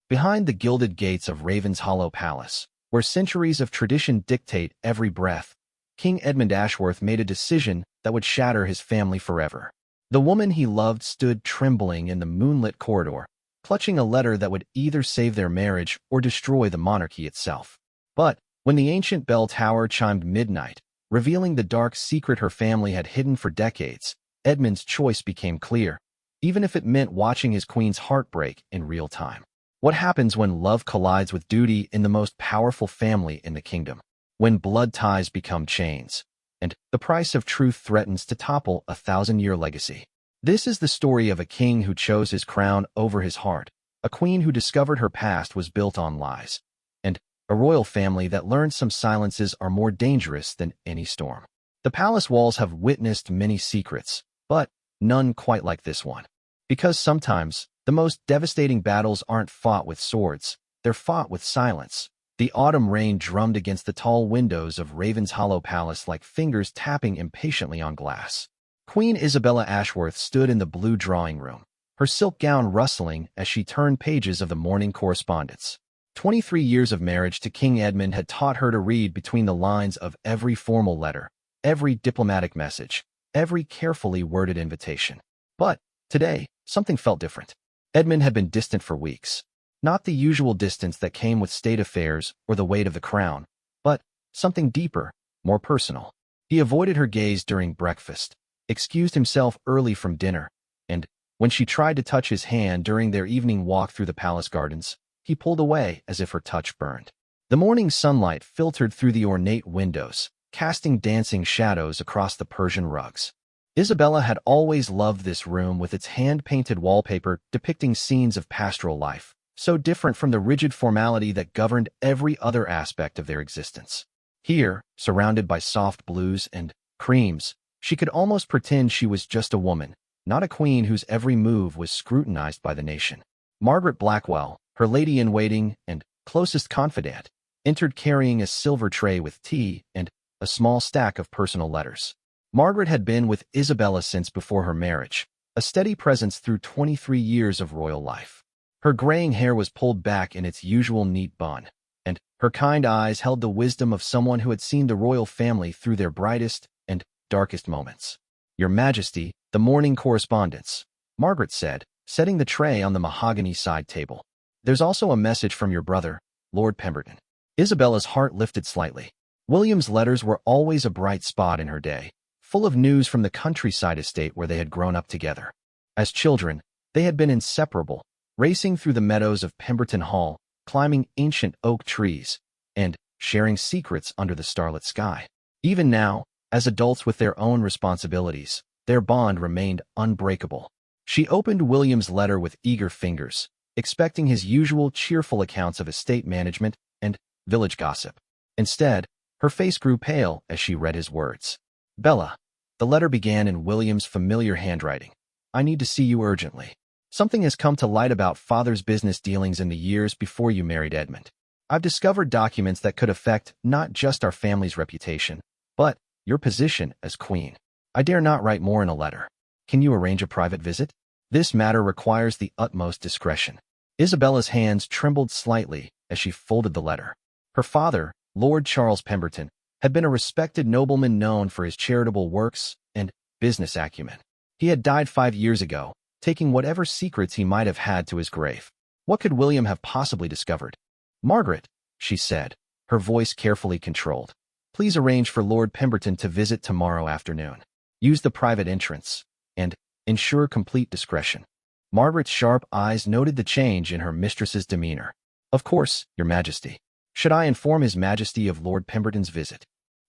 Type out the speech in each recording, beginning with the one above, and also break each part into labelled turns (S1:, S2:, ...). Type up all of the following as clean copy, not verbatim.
S1: Behind the gilded gates of Ravenshollow Palace, where centuries of tradition dictate every breath, King Edmund Ashworth made a decision that would shatter his family forever. The woman he loved stood trembling in the moonlit corridor, clutching a letter that would either save their marriage or destroy the monarchy itself. But when the ancient bell tower chimed midnight, revealing the dark secret her family had hidden for decades, Edmund's choice became clear, even if it meant watching his queen's heart break in real time. What happens when love collides with duty in the most powerful family in the kingdom? When blood ties become chains, and the price of truth threatens to topple a 1,000-year legacy. This is the story of a king who chose his crown over his heart, a queen who discovered her past was built on lies, and a royal family that learned some silences are more dangerous than any storm. The palace walls have witnessed many secrets, but none quite like this one. Because sometimes, the most devastating battles aren't fought with swords, they're fought with silence. The autumn rain drummed against the tall windows of Ravenshollow Palace like fingers tapping impatiently on glass. Queen Isabella Ashworth stood in the blue drawing room, her silk gown rustling as she turned pages of the morning correspondence. 23 years of marriage to King Edmund had taught her to read between the lines of every formal letter, every diplomatic message, every carefully worded invitation. But today, something felt different. Edmund had been distant for weeks. Not the usual distance that came with state affairs or the weight of the crown, but something deeper, more personal. He avoided her gaze during breakfast, excused himself early from dinner, and when she tried to touch his hand during their evening walk through the palace gardens, he pulled away as if her touch burned. The morning sunlight filtered through the ornate windows, casting dancing shadows across the Persian rugs. Isabella had always loved this room with its hand-painted wallpaper depicting scenes of pastoral life, so different from the rigid formality that governed every other aspect of their existence. Here, surrounded by soft blues and creams, she could almost pretend she was just a woman, not a queen whose every move was scrutinized by the nation. Margaret Blackwell, her lady-in-waiting and closest confidant, entered carrying a silver tray with tea and a small stack of personal letters. Margaret had been with Isabella since before her marriage, a steady presence through 23 years of royal life. Her graying hair was pulled back in its usual neat bun, and her kind eyes held the wisdom of someone who had seen the royal family through their brightest and darkest moments. "Your Majesty, the morning correspondence," Margaret said, setting the tray on the mahogany side table. "There's also a message from your brother, Lord Pemberton." Isabella's heart lifted slightly. William's letters were always a bright spot in her day, full of news from the countryside estate where they had grown up together. As children, they had been inseparable, racing through the meadows of Pemberton Hall, climbing ancient oak trees, and sharing secrets under the starlit sky. Even now, as adults with their own responsibilities, their bond remained unbreakable. She opened William's letter with eager fingers, expecting his usual cheerful accounts of estate management and village gossip. Instead, her face grew pale as she read his words. "Bella," the letter began in William's familiar handwriting, "I need to see you urgently. Something has come to light about Father's business dealings in the years before you married Edmund. I've discovered documents that could affect not just our family's reputation, but your position as queen. I dare not write more in a letter. Can you arrange a private visit? This matter requires the utmost discretion." Isabella's hands trembled slightly as she folded the letter. Her father, Lord Charles Pemberton, had been a respected nobleman known for his charitable works and business acumen. He had died 5 years ago, taking whatever secrets he might have had to his grave. What could William have possibly discovered? "Margaret," she said, her voice carefully controlled, "please arrange for Lord Pemberton to visit tomorrow afternoon. Use the private entrance, and ensure complete discretion." Margaret's sharp eyes noted the change in her mistress's demeanor. "Of course, Your Majesty. Should I inform His Majesty of Lord Pemberton's visit?"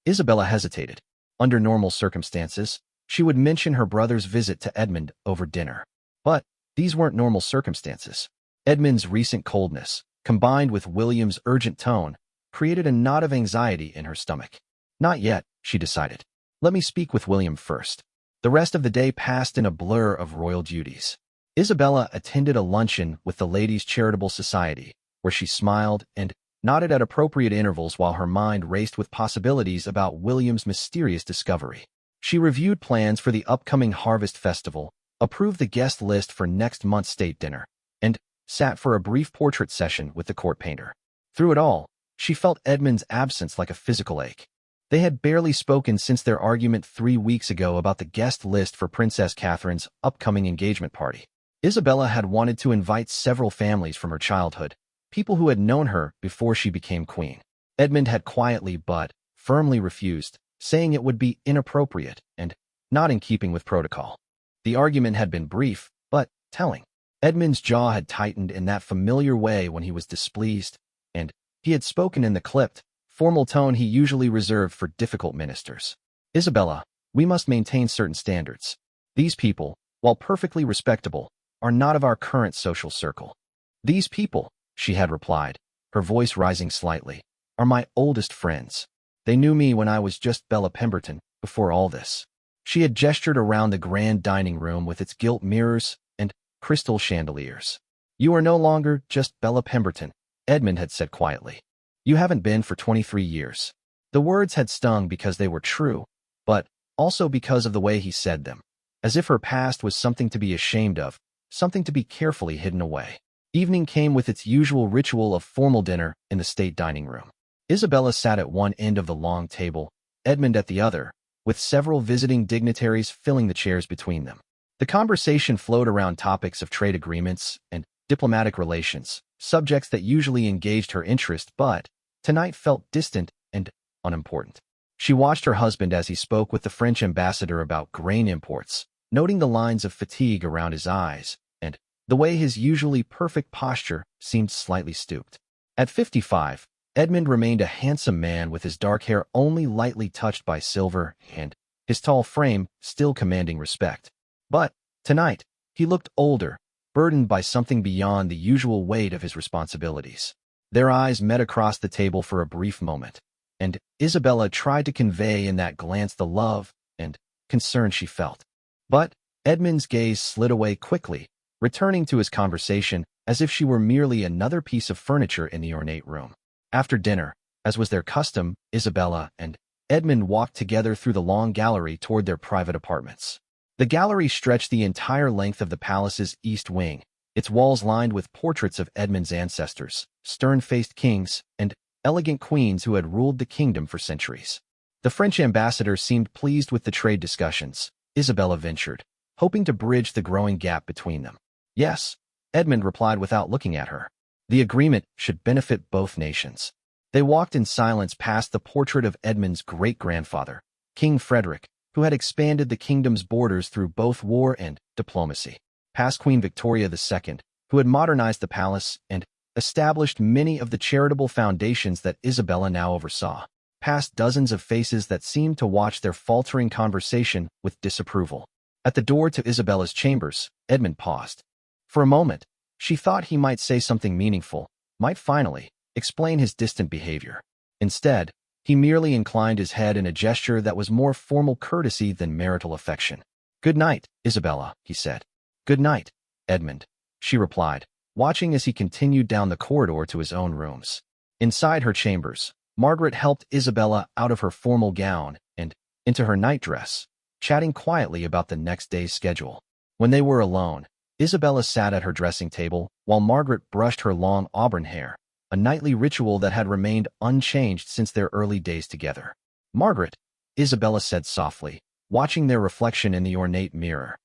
S1: Isabella hesitated. Under normal circumstances, she would mention her brother's visit to Edmund over dinner. But these weren't normal circumstances. Edmund's recent coldness, combined with William's urgent tone, created a knot of anxiety in her stomach. "Not yet," she decided. "Let me speak with William first." The rest of the day passed in a blur of royal duties. Isabella attended a luncheon with the Ladies' Charitable Society, where she smiled and nodded at appropriate intervals while her mind raced with possibilities about William's mysterious discovery. She reviewed plans for the upcoming Harvest Festival, approved the guest list for next month's state dinner, and sat for a brief portrait session with the court painter. Through it all, she felt Edmund's absence like a physical ache. They had barely spoken since their argument 3 weeks ago about the guest list for Princess Catherine's upcoming engagement party. Isabella had wanted to invite several families from her childhood, people who had known her before she became queen. Edmund had quietly but firmly refused, saying it would be inappropriate and not in keeping with protocol. The argument had been brief, but telling. Edmund's jaw had tightened in that familiar way when he was displeased, and he had spoken in the clipped, formal tone he usually reserved for difficult ministers. Isabella, we must maintain certain standards. These people, while perfectly respectable, are not of our current social circle. These people, she had replied, her voice rising slightly, are my oldest friends. They knew me when I was just Bella Pemberton, before all this. She had gestured around the grand dining room with its gilt mirrors and crystal chandeliers. You are no longer just Bella Pemberton, Edmund had said quietly. You haven't been for 23 years. The words had stung because they were true, but also because of the way he said them, as if her past was something to be ashamed of, something to be carefully hidden away. Evening came with its usual ritual of formal dinner in the state dining room. Isabella sat at one end of the long table, Edmund at the other, with several visiting dignitaries filling the chairs between them. The conversation flowed around topics of trade agreements and diplomatic relations, subjects that usually engaged her interest but tonight felt distant and unimportant. She watched her husband as he spoke with the French ambassador about grain imports, noting the lines of fatigue around his eyes and the way his usually perfect posture seemed slightly stooped. At 55, Edmund remained a handsome man with his dark hair only lightly touched by silver and his tall frame still commanding respect. But tonight, he looked older, burdened by something beyond the usual weight of his responsibilities. Their eyes met across the table for a brief moment, and Isabella tried to convey in that glance the love and concern she felt. But Edmund's gaze slid away quickly, returning to his conversation as if she were merely another piece of furniture in the ornate room. After dinner, as was their custom, Isabella and Edmund walked together through the long gallery toward their private apartments. The gallery stretched the entire length of the palace's east wing, its walls lined with portraits of Edmund's ancestors, stern-faced kings, and elegant queens who had ruled the kingdom for centuries. The French ambassador seemed pleased with the trade discussions, Isabella ventured, hoping to bridge the growing gap between them. Yes, Edmund replied without looking at her. The agreement should benefit both nations. They walked in silence past the portrait of Edmund's great-grandfather, King Frederick, who had expanded the kingdom's borders through both war and diplomacy, past Queen Victoria II, who had modernized the palace and established many of the charitable foundations that Isabella now oversaw, past dozens of faces that seemed to watch their faltering conversation with disapproval. At the door to Isabella's chambers, Edmund paused. For a moment, she thought he might say something meaningful, might finally explain his distant behavior. Instead, he merely inclined his head in a gesture that was more formal courtesy than marital affection. "Good night, Isabella," he said. "Good night, Edmund," she replied, watching as he continued down the corridor to his own rooms. Inside her chambers, Margaret helped Isabella out of her formal gown and into her nightdress, chatting quietly about the next day's schedule. When they were alone, Isabella sat at her dressing table while Margaret brushed her long auburn hair, a nightly ritual that had remained unchanged since their early days together. "Margaret," Isabella said softly, watching their reflection in the ornate mirror.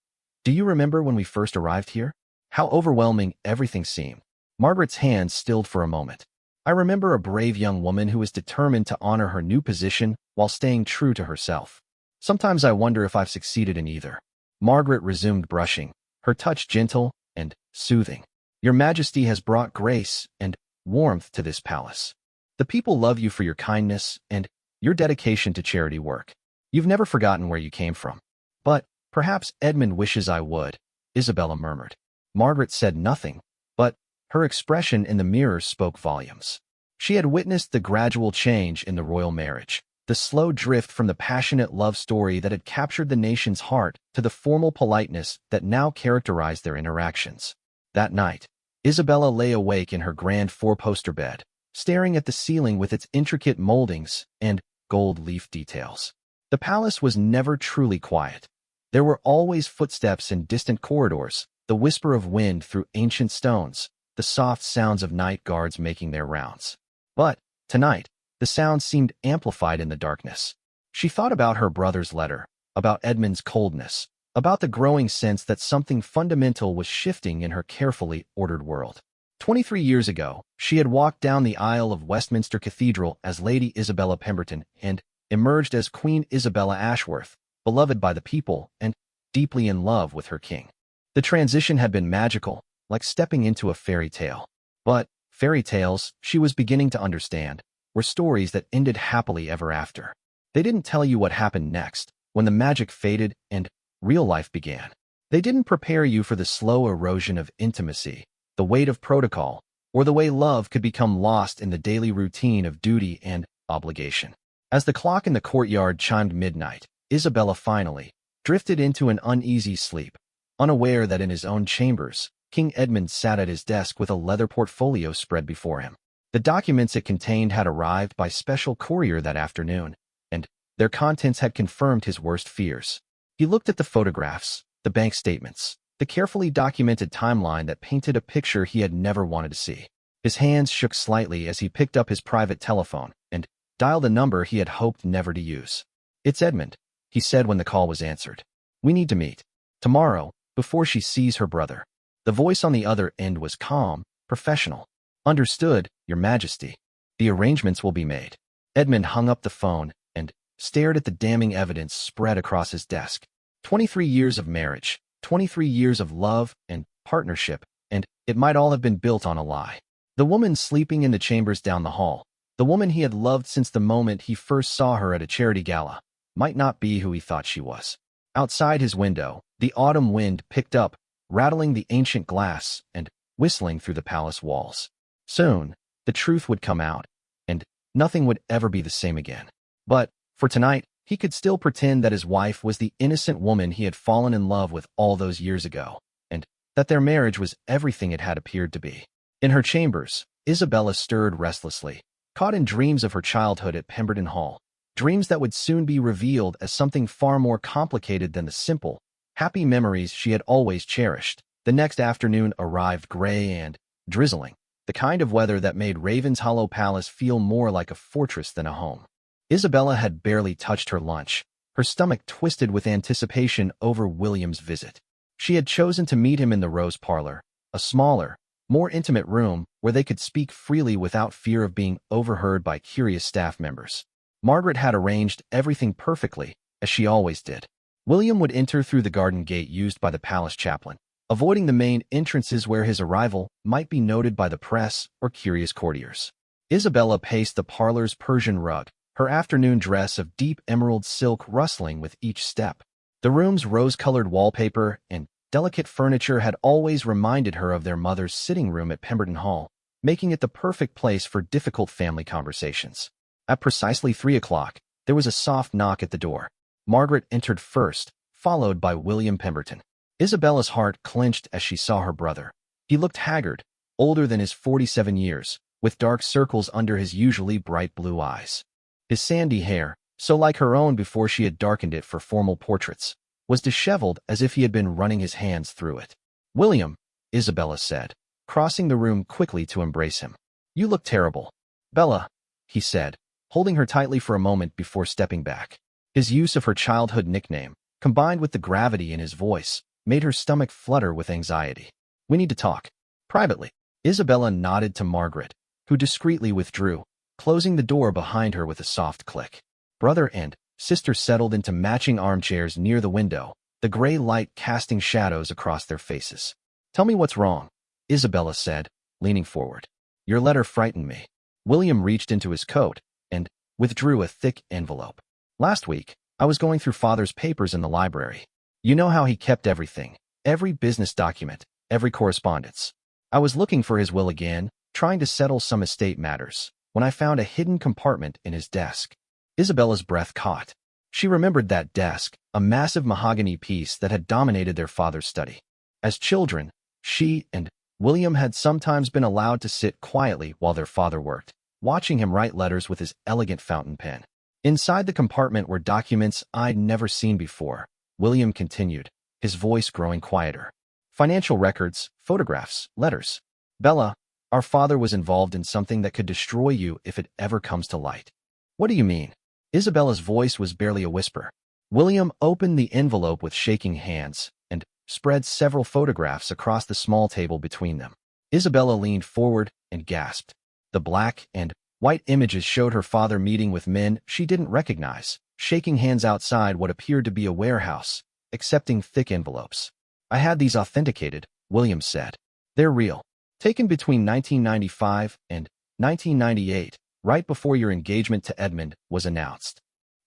S1: "Do you remember when we first arrived here? How overwhelming everything seemed." Margaret's hands stilled for a moment. "I remember a brave young woman who was determined to honor her new position while staying true to herself. Sometimes I wonder if I've succeeded in either." Margaret resumed brushing, her touch gentle and soothing. "Your Majesty has brought grace and warmth to this palace. The people love you for your kindness and your dedication to charity work. You've never forgotten where you came from." "But perhaps Edmund wishes I would," Isabella murmured. Margaret said nothing, but her expression in the mirror spoke volumes. She had witnessed the gradual change in the royal marriage, the slow drift from the passionate love story that had captured the nation's heart to the formal politeness that now characterized their interactions. That night, Isabella lay awake in her grand four-poster bed, staring at the ceiling with its intricate moldings and gold leaf details. The palace was never truly quiet. There were always footsteps in distant corridors, the whisper of wind through ancient stones, the soft sounds of night guards making their rounds. But, tonight, the sound seemed amplified in the darkness. She thought about her brother's letter, about Edmund's coldness, about the growing sense that something fundamental was shifting in her carefully ordered world. 23 years ago, she had walked down the aisle of Westminster Cathedral as Lady Isabella Pemberton and emerged as Queen Isabella Ashworth, beloved by the people and deeply in love with her king. The transition had been magical, like stepping into a fairy tale. But fairy tales, she was beginning to understand, were stories that ended happily ever after. They didn't tell you what happened next, when the magic faded and real life began. They didn't prepare you for the slow erosion of intimacy, the weight of protocol, or the way love could become lost in the daily routine of duty and obligation. As the clock in the courtyard chimed midnight, Isabella finally drifted into an uneasy sleep, unaware that in his own chambers, King Edmund sat at his desk with a leather portfolio spread before him. The documents it contained had arrived by special courier that afternoon, and their contents had confirmed his worst fears. He looked at the photographs, the bank statements, the carefully documented timeline that painted a picture he had never wanted to see. His hands shook slightly as he picked up his private telephone and dialed a number he had hoped never to use. "It's Edmund," he said when the call was answered. "We need to meet. Tomorrow, before she sees her brother." The voice on the other end was calm, professional. "Understood, Your Majesty. The arrangements will be made." Edmund hung up the phone and stared at the damning evidence spread across his desk. 23 years of marriage, 23 years of love and partnership, and it might all have been built on a lie. The woman sleeping in the chambers down the hall, the woman he had loved since the moment he first saw her at a charity gala, might not be who he thought she was. Outside his window, the autumn wind picked up, rattling the ancient glass and whistling through the palace walls. Soon, the truth would come out, and nothing would ever be the same again. But, for tonight, he could still pretend that his wife was the innocent woman he had fallen in love with all those years ago, and that their marriage was everything it had appeared to be. In her chambers, Isabella stirred restlessly, caught in dreams of her childhood at Pemberton Hall, dreams that would soon be revealed as something far more complicated than the simple, happy memories she had always cherished. The next afternoon arrived gray and drizzling, the kind of weather that made Ravenshollow Palace feel more like a fortress than a home. Isabella had barely touched her lunch, her stomach twisted with anticipation over William's visit. She had chosen to meet him in the Rose Parlor, a smaller, more intimate room where they could speak freely without fear of being overheard by curious staff members. Margaret had arranged everything perfectly, as she always did. William would enter through the garden gate used by the palace chaplain, avoiding the main entrances where his arrival might be noted by the press or curious courtiers. Isabella paced the parlor's Persian rug, her afternoon dress of deep emerald silk rustling with each step. The room's rose-colored wallpaper and delicate furniture had always reminded her of their mother's sitting room at Pemberton Hall, making it the perfect place for difficult family conversations. At precisely 3 o'clock, there was a soft knock at the door. Margaret entered first, followed by William Pemberton. Isabella's heart clenched as she saw her brother. He looked haggard, older than his 47 years, with dark circles under his usually bright blue eyes. His sandy hair, so like her own before she had darkened it for formal portraits, was disheveled as if he had been running his hands through it. "William," Isabella said, crossing the room quickly to embrace him. "You look terrible." "Bella," he said, holding her tightly for a moment before stepping back. His use of her childhood nickname, combined with the gravity in his voice, made her stomach flutter with anxiety. "We need to talk. Privately." Isabella nodded to Margaret, who discreetly withdrew, closing the door behind her with a soft click. Brother and sister settled into matching armchairs near the window, the gray light casting shadows across their faces. "Tell me what's wrong," Isabella said, leaning forward. "Your letter frightened me." William reached into his coat and withdrew a thick envelope. "Last week, I was going through Father's papers in the library. You know how he kept everything, every business document, every correspondence. I was looking for his will again, trying to settle some estate matters, when I found a hidden compartment in his desk." Isabella's breath caught. She remembered that desk, a massive mahogany piece that had dominated their father's study. As children, she and William had sometimes been allowed to sit quietly while their father worked, watching him write letters with his elegant fountain pen. "Inside the compartment were documents I'd never seen before," William continued, his voice growing quieter. "Financial records, photographs, letters. Bella, our father was involved in something that could destroy you if it ever comes to light. What do you mean? Isabella's voice was barely a whisper. William opened the envelope with shaking hands and spread several photographs across the small table between them. Isabella leaned forward and gasped. The black and white images showed her father meeting with men she didn't recognize, shaking hands outside what appeared to be a warehouse, accepting thick envelopes. I had these authenticated, William said. They're real. Taken between 1995 and 1998, right before your engagement to Edmund was announced.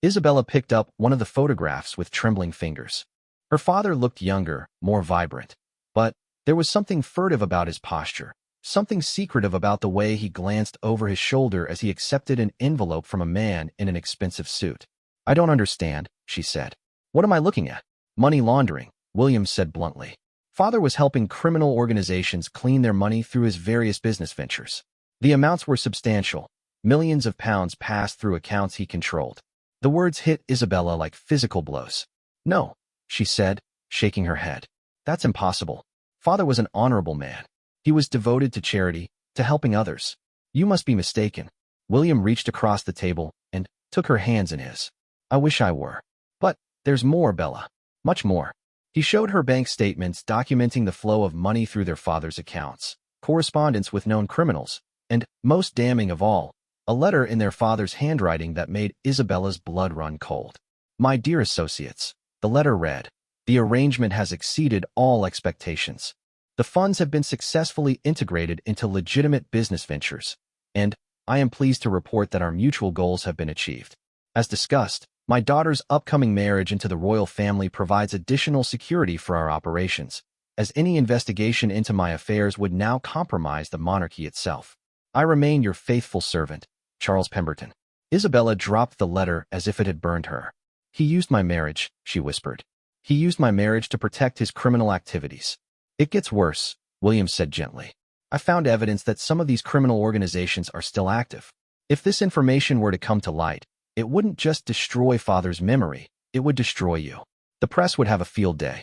S1: Isabella picked up one of the photographs with trembling fingers. Her father looked younger, more vibrant, but there was something furtive about his posture, something secretive about the way he glanced over his shoulder as he accepted an envelope from a man in an expensive suit. I don't understand, she said. What am I looking at? Money laundering, William said bluntly. Father was helping criminal organizations clean their money through his various business ventures. The amounts were substantial. Millions of pounds passed through accounts he controlled. The words hit Isabella like physical blows. No, she said, shaking her head. That's impossible. Father was an honorable man. He was devoted to charity, to helping others. You must be mistaken. William reached across the table and took her hands in his. I wish I were. But there's more, Bella. Much more. He showed her bank statements documenting the flow of money through their father's accounts, correspondence with known criminals, and, most damning of all, a letter in their father's handwriting that made Isabella's blood run cold. My dear associates, the letter read, the arrangement has exceeded all expectations. The funds have been successfully integrated into legitimate business ventures, and I am pleased to report that our mutual goals have been achieved. As discussed, my daughter's upcoming marriage into the royal family provides additional security for our operations, as any investigation into my affairs would now compromise the monarchy itself. I remain your faithful servant, Charles Pemberton. Isabella dropped the letter as if it had burned her. He used my marriage, she whispered. He used my marriage to protect his criminal activities. It gets worse, William said gently. I found evidence that some of these criminal organizations are still active. If this information were to come to light, it wouldn't just destroy Father's memory, it would destroy you. The press would have a field day.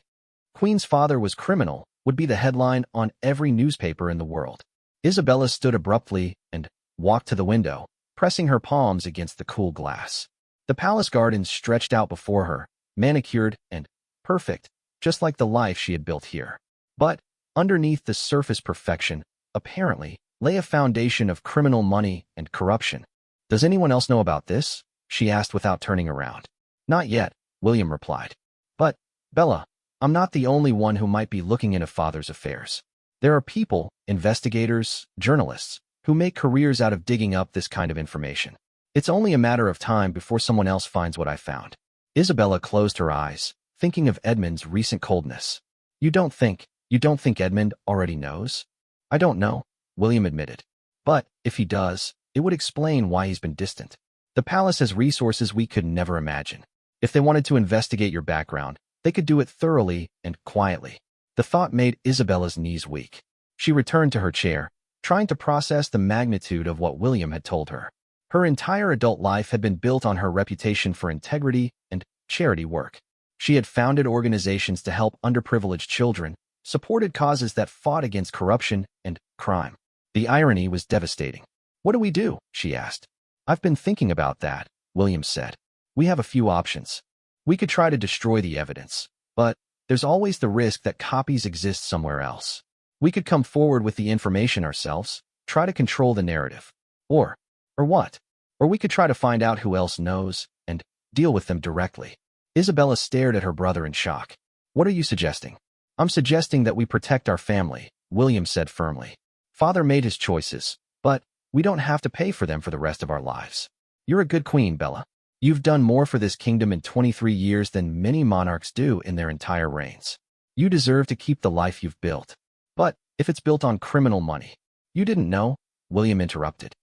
S1: Queen's father was criminal would be the headline on every newspaper in the world. Isabella stood abruptly and walked to the window, pressing her palms against the cool glass. The palace gardens stretched out before her, manicured and perfect, just like the life she had built here. But underneath the surface perfection, apparently, lay a foundation of criminal money and corruption. Does anyone else know about this? She asked without turning around. Not yet, William replied. But, Bella, I'm not the only one who might be looking into Father's affairs. There are people, investigators, journalists, who make careers out of digging up this kind of information. It's only a matter of time before someone else finds what I found. Isabella closed her eyes, thinking of Edmund's recent coldness. You don't think Edmund already knows? I don't know, William admitted. But, if he does, it would explain why he's been distant. The palace has resources we could never imagine. If they wanted to investigate your background, they could do it thoroughly and quietly. The thought made Isabella's knees weak. She returned to her chair, trying to process the magnitude of what William had told her. Her entire adult life had been built on her reputation for integrity and charity work. She had founded organizations to help underprivileged children, supported causes that fought against corruption and crime. The irony was devastating. What do we do? She asked. I've been thinking about that, William said. We have a few options. We could try to destroy the evidence, but there's always the risk that copies exist somewhere else. We could come forward with the information ourselves, try to control the narrative. Or what? Or we could try to find out who else knows and deal with them directly. Isabella stared at her brother in shock. What are you suggesting? I'm suggesting that we protect our family, William said firmly. Father made his choices, but we don't have to pay for them for the rest of our lives. You're a good queen, Bella. You've done more for this kingdom in 23 years than many monarchs do in their entire reigns. You deserve to keep the life you've built. But if it's built on criminal money, you didn't know, William interrupted.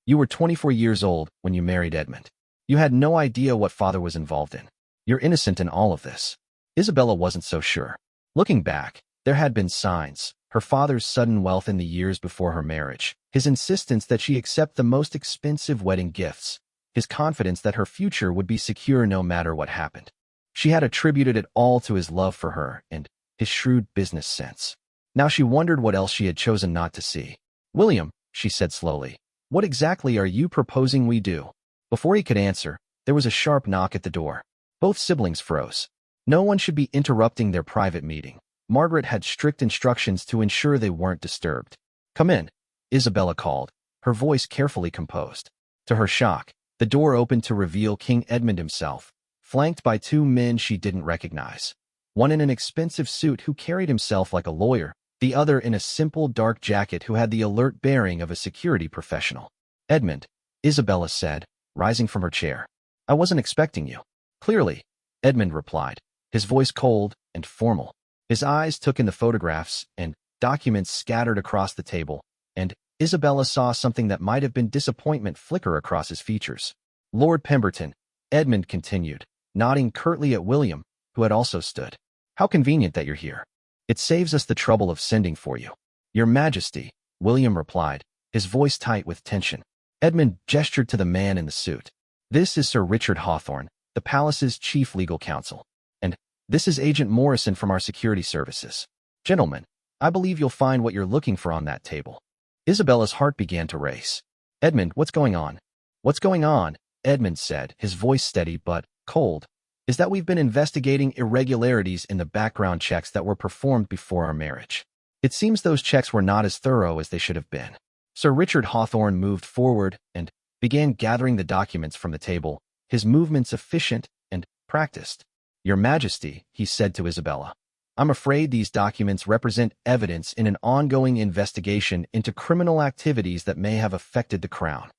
S1: You were 24 years old when you married Edmund. You had no idea what Father was involved in. You're innocent in all of this. Isabella wasn't so sure. Looking back, there had been signs. Her father's sudden wealth in the years before her marriage, his insistence that she accept the most expensive wedding gifts, his confidence that her future would be secure no matter what happened. She had attributed it all to his love for her and his shrewd business sense. Now she wondered what else she had chosen not to see. "William," she said slowly, "what exactly are you proposing we do?" Before he could answer, there was a sharp knock at the door. Both siblings froze. No one should be interrupting their private meeting. Margaret had strict instructions to ensure they weren't disturbed. "Come in," Isabella called, her voice carefully composed. To her shock, the door opened to reveal King Edmund himself, flanked by two men she didn't recognize. One in an expensive suit who carried himself like a lawyer, the other in a simple dark jacket who had the alert bearing of a security professional. "Edmund," Isabella said, rising from her chair. "I wasn't expecting you." "Clearly," Edmund replied, his voice cold and formal. His eyes took in the photographs and documents scattered across the table, and Isabella saw something that might have been disappointment flicker across his features. "Lord Pemberton," Edmund continued, nodding curtly at William, who had also stood. "How convenient that you're here. It saves us the trouble of sending for you." "Your Majesty," William replied, his voice tight with tension. Edmund gestured to the man in the suit. "This is Sir Richard Hawthorne, the palace's chief legal counsel. And this is Agent Morrison from our security services. Gentlemen, I believe you'll find what you're looking for on that table." Isabella's heart began to race. "Edmund, what's going on?" "What's going on," Edmund said, his voice steady but cold, "is that we've been investigating irregularities in the background checks that were performed before our marriage. It seems those checks were not as thorough as they should have been." Sir Richard Hawthorne moved forward and began gathering the documents from the table, his movements efficient and practiced. "Your Majesty," he said to Isabella, "I'm afraid these documents represent evidence in an ongoing investigation into criminal activities that may have affected the crown."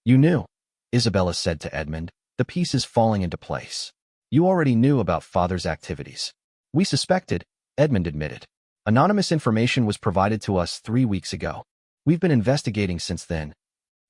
S1: "You knew," Isabella said to Edmund, the pieces falling into place. "You already knew about Father's activities." "We suspected," Edmund admitted. "Anonymous information was provided to us 3 weeks ago. We've been investigating since then."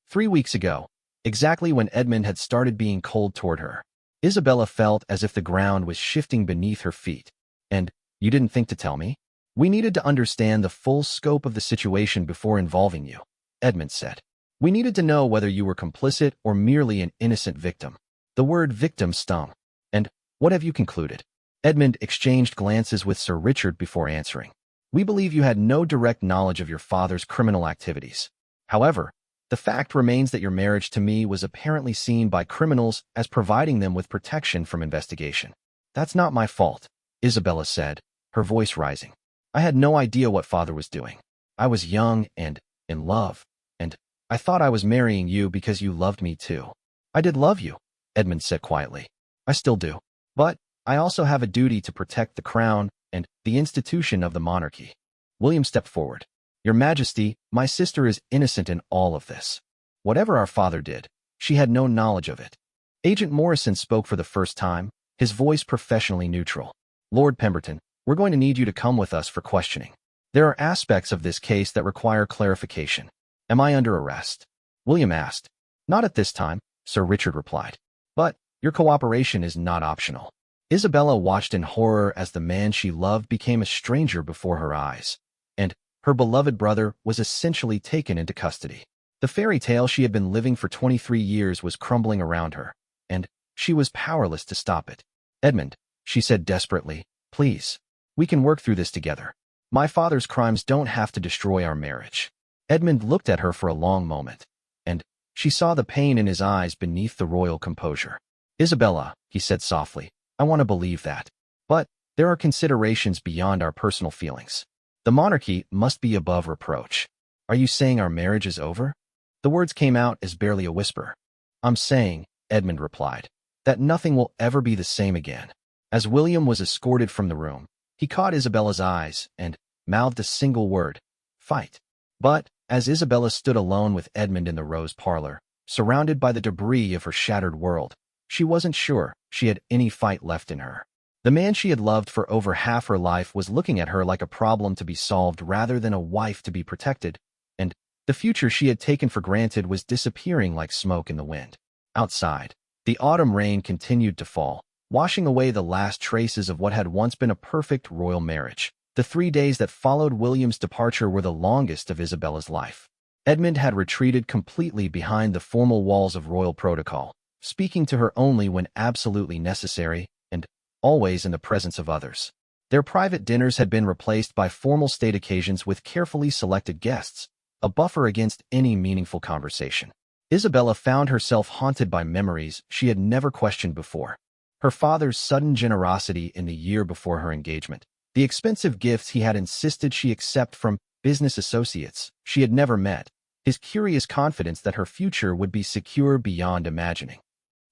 S1: 3 weeks ago, exactly when Edmund had started being cold toward her, Isabella felt as if the ground was shifting beneath her feet. "And you didn't think to tell me?" "We needed to understand the full scope of the situation before involving you," Edmund said. "We needed to know whether you were complicit or merely an innocent victim." The word victim stung. "And what have you concluded?" Edmund exchanged glances with Sir Richard before answering. "We believe you had no direct knowledge of your father's criminal activities. However, the fact remains that your marriage to me was apparently seen by criminals as providing them with protection from investigation." "That's not my fault," Isabella said, her voice rising. "I had no idea what father was doing. I was young and in love, and I thought I was marrying you because you loved me too." "I did love you," Edmund said quietly. "I still do. But I also have a duty to protect the crown and the institution of the monarchy." William stepped forward. "Your Majesty, my sister is innocent in all of this. Whatever our father did, she had no knowledge of it." Agent Morrison spoke for the first time, his voice professionally neutral. "Lord Pemberton, we're going to need you to come with us for questioning. There are aspects of this case that require clarification." "Am I under arrest?" William asked. "Not at this time," Sir Richard replied. "But your cooperation is not optional." Isabella watched in horror as the man she loved became a stranger before her eyes, and her beloved brother was essentially taken into custody. The fairy tale she had been living for 23 years was crumbling around her, and she was powerless to stop it. "Edmund," she said desperately, "please. We can work through this together. My father's crimes don't have to destroy our marriage." Edmund looked at her for a long moment, and she saw the pain in his eyes beneath the royal composure. "Isabella," he said softly, "I want to believe that. But there are considerations beyond our personal feelings. The monarchy must be above reproach. Are you saying our marriage is over?" The words came out as barely a whisper. "I'm saying," Edmund replied, "that nothing will ever be the same again." As William was escorted from the room, he caught Isabella's eyes and mouthed a single word: "Fight." But as Isabella stood alone with Edmund in the rose parlor, surrounded by the debris of her shattered world, she wasn't sure she had any fight left in her. The man she had loved for over half her life was looking at her like a problem to be solved rather than a wife to be protected, and the future she had taken for granted was disappearing like smoke in the wind. Outside, the autumn rain continued to fall, washing away the last traces of what had once been a perfect royal marriage. The 3 days that followed William's departure were the longest of Isabella's life. Edmund had retreated completely behind the formal walls of royal protocol, speaking to her only when absolutely necessary, and always in the presence of others. Their private dinners had been replaced by formal state occasions with carefully selected guests, a buffer against any meaningful conversation. Isabella found herself haunted by memories she had never questioned before. Her father's sudden generosity in the year before her engagement, the expensive gifts he had insisted she accept from business associates she had never met, his curious confidence that her future would be secure beyond imagining.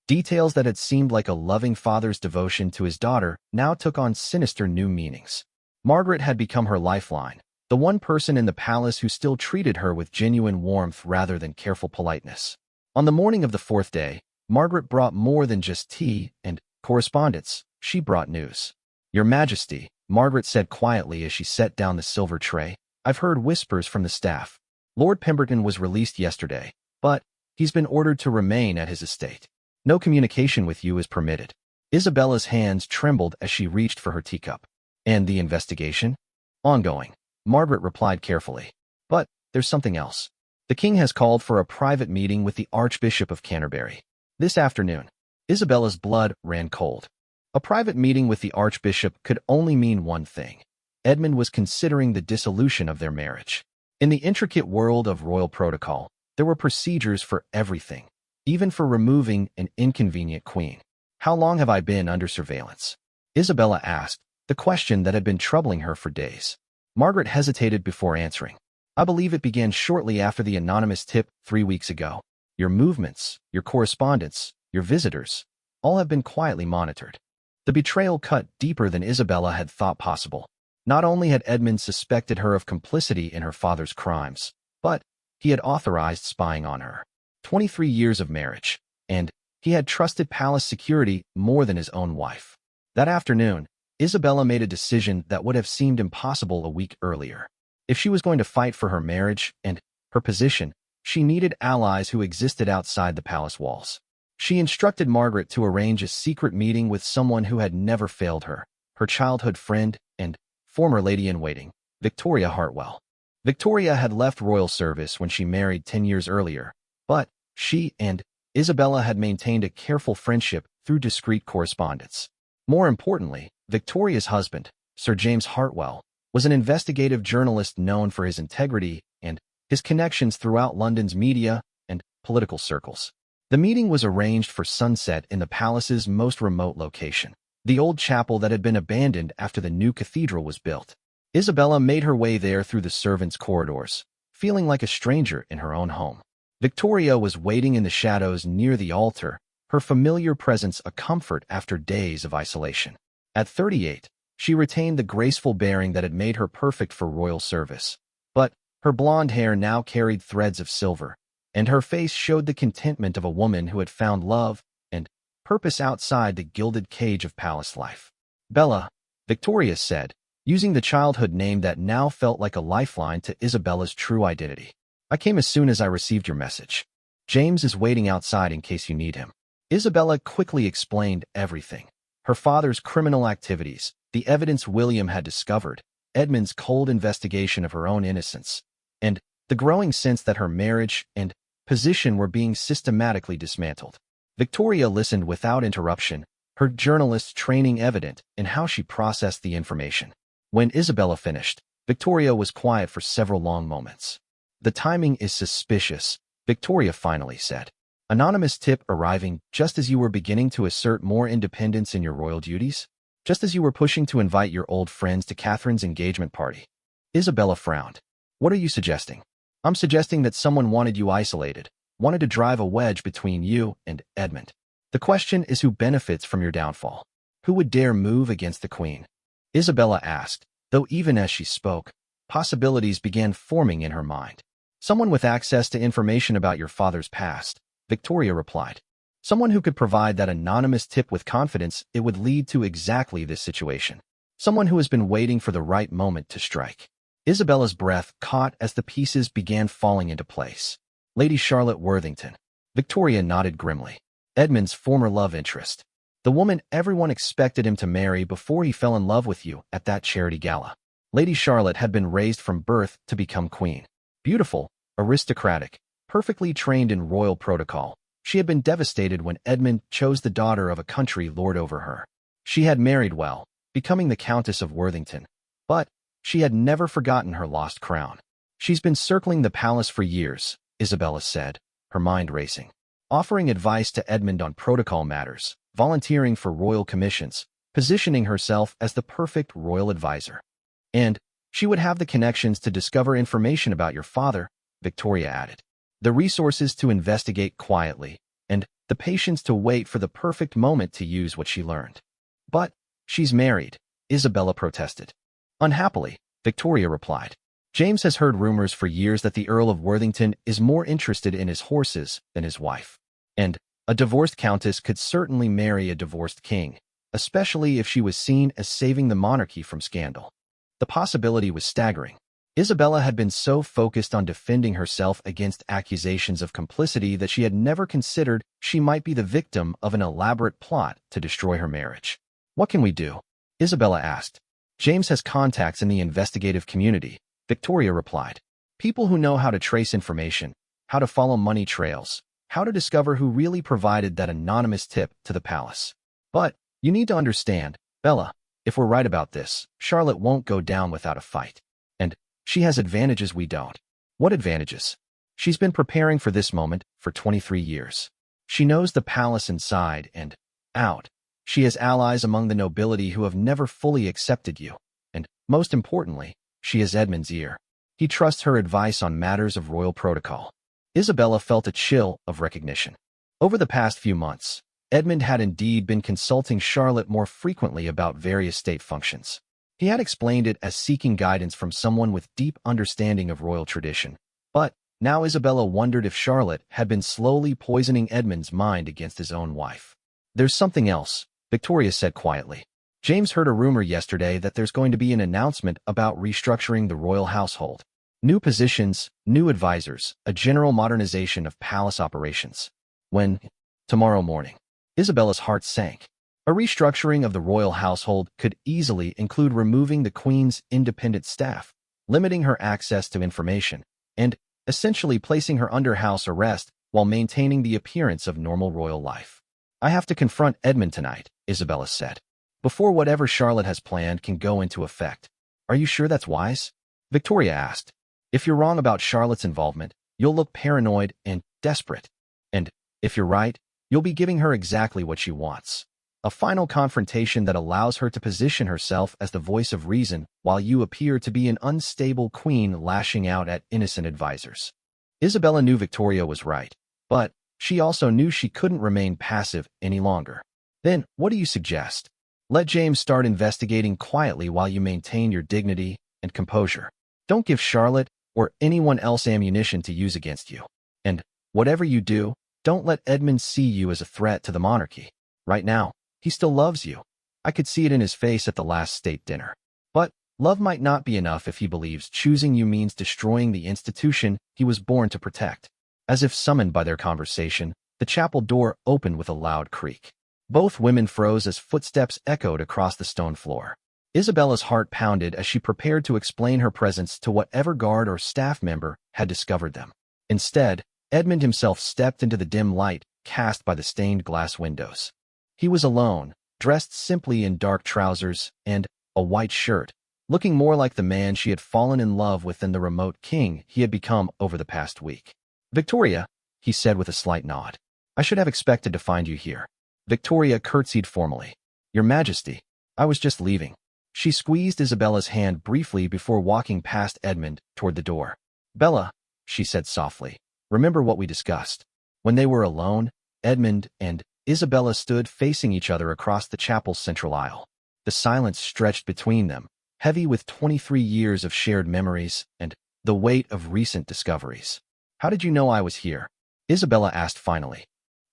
S1: Details that had seemed like a loving father's devotion to his daughter now took on sinister new meanings. Margaret had become her lifeline, the one person in the palace who still treated her with genuine warmth rather than careful politeness. On the morning of the fourth day, Margaret brought more than just tea and correspondence. She brought news. "Your Majesty," Margaret said quietly as she set down the silver tray, "I've heard whispers from the staff. Lord Pemberton was released yesterday, but he's been ordered to remain at his estate. No communication with you is permitted." Isabella's hands trembled as she reached for her teacup. "And the investigation?" "Ongoing," Margaret replied carefully. "But there's something else. The king has called for a private meeting with the Archbishop of Canterbury this afternoon." Isabella's blood ran cold. A private meeting with the Archbishop could only mean one thing. Edmund was considering the dissolution of their marriage. In the intricate world of royal protocol, there were procedures for everything, even for removing an inconvenient queen. "How long have I been under surveillance?" Isabella asked, the question that had been troubling her for days. Margaret hesitated before answering. "I believe it began shortly after the anonymous tip 3 weeks ago. Your movements, your correspondence, your visitors, all have been quietly monitored." The betrayal cut deeper than Isabella had thought possible. Not only had Edmund suspected her of complicity in her father's crimes, but he had authorized spying on her. 23 years of marriage, and he had trusted palace security more than his own wife. That afternoon, Isabella made a decision that would have seemed impossible a week earlier. If she was going to fight for her marriage and her position, she needed allies who existed outside the palace walls. She instructed Margaret to arrange a secret meeting with someone who had never failed her, her childhood friend and former lady-in-waiting, Victoria Hartwell. Victoria had left royal service when she married 10 years earlier, but she and Isabella had maintained a careful friendship through discreet correspondence. More importantly, Victoria's husband, Sir James Hartwell, was an investigative journalist known for his integrity and his connections throughout London's media and political circles. The meeting was arranged for sunset in the palace's most remote location, the old chapel that had been abandoned after the new cathedral was built. Isabella made her way there through the servants' corridors, feeling like a stranger in her own home. Victoria was waiting in the shadows near the altar, her familiar presence a comfort after days of isolation. At 38, she retained the graceful bearing that had made her perfect for royal service. But her blonde hair now carried threads of silver, and her face showed the contentment of a woman who had found love and purpose outside the gilded cage of palace life. "Bella," Victoria said, using the childhood name that now felt like a lifeline to Isabella's true identity. "I came as soon as I received your message. James is waiting outside in case you need him." Isabella quickly explained everything. Her father's criminal activities, the evidence William had discovered, Edmund's cold investigation of her own innocence, and the growing sense that her marriage and position were being systematically dismantled. Victoria listened without interruption, her journalist's training evident in how she processed the information. When Isabella finished, Victoria was quiet for several long moments. "The timing is suspicious," Victoria finally said. "Anonymous tip arriving just as you were beginning to assert more independence in your royal duties? Just as you were pushing to invite your old friends to Catherine's engagement party?" Isabella frowned. "What are you suggesting?" "I'm suggesting that someone wanted you isolated, wanted to drive a wedge between you and Edmund. The question is who benefits from your downfall? Who would dare move against the Queen?" Isabella asked, though even as she spoke, possibilities began forming in her mind. "Someone with access to information about your father's past," Victoria replied. "Someone who could provide that anonymous tip with confidence it would lead to exactly this situation. Someone who has been waiting for the right moment to strike." Isabella's breath caught as the pieces began falling into place. "Lady Charlotte Worthington." Victoria nodded grimly. "Edmund's former love interest. The woman everyone expected him to marry before he fell in love with you at that charity gala. Lady Charlotte had been raised from birth to become queen. Beautiful, aristocratic, perfectly trained in royal protocol. She had been devastated when Edmund chose the daughter of a country lord over her. She had married well, becoming the Countess of Worthington. But she had never forgotten her lost crown. She's been circling the palace for years, Isabella said, her mind racing. Offering advice to Edmund on protocol matters, volunteering for royal commissions, positioning herself as the perfect royal advisor. And she would have the connections to discover information about your father, Victoria added. The resources to investigate quietly, and the patience to wait for the perfect moment to use what she learned. But she's married, Isabella protested. Unhappily, Victoria replied. James has heard rumors for years that the Earl of Worthington is more interested in his horses than his wife. And a divorced countess could certainly marry a divorced king, especially if she was seen as saving the monarchy from scandal. The possibility was staggering. Isabella had been so focused on defending herself against accusations of complicity that she had never considered she might be the victim of an elaborate plot to destroy her marriage. What can we do? Isabella asked. James has contacts in the investigative community, Victoria replied. People who know how to trace information, how to follow money trails, how to discover who really provided that anonymous tip to the palace. But you need to understand, Bella, if we're right about this, Charlotte won't go down without a fight. And she has advantages we don't. What advantages? She's been preparing for this moment for 23 years. She knows the palace inside and out. She has allies among the nobility who have never fully accepted you. And, most importantly, she has Edmund's ear. He trusts her advice on matters of royal protocol. Isabella felt a chill of recognition. Over the past few months, Edmund had indeed been consulting Charlotte more frequently about various state functions. He had explained it as seeking guidance from someone with deep understanding of royal tradition. But now Isabella wondered if Charlotte had been slowly poisoning Edmund's mind against his own wife. There's something else, Victoria said quietly. James heard a rumor yesterday that there's going to be an announcement about restructuring the royal household. New positions, new advisors, a general modernization of palace operations. When? Tomorrow morning. Isabella's heart sank. A restructuring of the royal household could easily include removing the Queen's independent staff, limiting her access to information, and essentially placing her under house arrest while maintaining the appearance of normal royal life. I have to confront Edmund tonight, Isabella said, before whatever Charlotte has planned can go into effect. Are you sure that's wise? Victoria asked. If you're wrong about Charlotte's involvement, you'll look paranoid and desperate. And if you're right, you'll be giving her exactly what she wants. A final confrontation that allows her to position herself as the voice of reason while you appear to be an unstable queen lashing out at innocent advisors. Isabella knew Victoria was right, but she also knew she couldn't remain passive any longer. Then, what do you suggest? Let James start investigating quietly while you maintain your dignity and composure. Don't give Charlotte or anyone else ammunition to use against you. And whatever you do, don't let Edmund see you as a threat to the monarchy. Right now, he still loves you. I could see it in his face at the last state dinner. But love might not be enough if he believes choosing you means destroying the institution he was born to protect. As if summoned by their conversation, the chapel door opened with a loud creak. Both women froze as footsteps echoed across the stone floor. Isabella's heart pounded as she prepared to explain her presence to whatever guard or staff member had discovered them. Instead, Edmund himself stepped into the dim light cast by the stained glass windows. He was alone, dressed simply in dark trousers and a white shirt, looking more like the man she had fallen in love with than the remote king he had become over the past week. Victoria, he said with a slight nod. I should have expected to find you here. Victoria curtsied formally. Your Majesty, I was just leaving. She squeezed Isabella's hand briefly before walking past Edmund toward the door. Bella, she said softly, remember what we discussed. When they were alone, Edmund and Isabella stood facing each other across the chapel's central aisle. The silence stretched between them, heavy with 23 years of shared memories and the weight of recent discoveries. How did you know I was here? Isabella asked finally.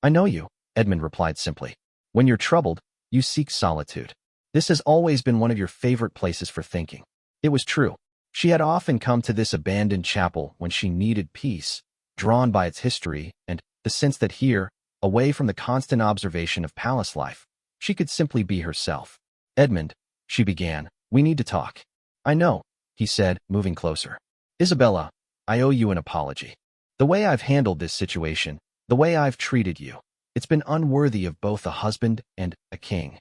S1: I know you, Edmund replied simply. When you're troubled, you seek solitude. This has always been one of your favorite places for thinking. It was true. She had often come to this abandoned chapel when she needed peace, drawn by its history and the sense that here, away from the constant observation of palace life, she could simply be herself. Edmund, she began, we need to talk. I know, he said, moving closer. Isabella, I owe you an apology. The way I've handled this situation, the way I've treated you, it's been unworthy of both a husband and a king.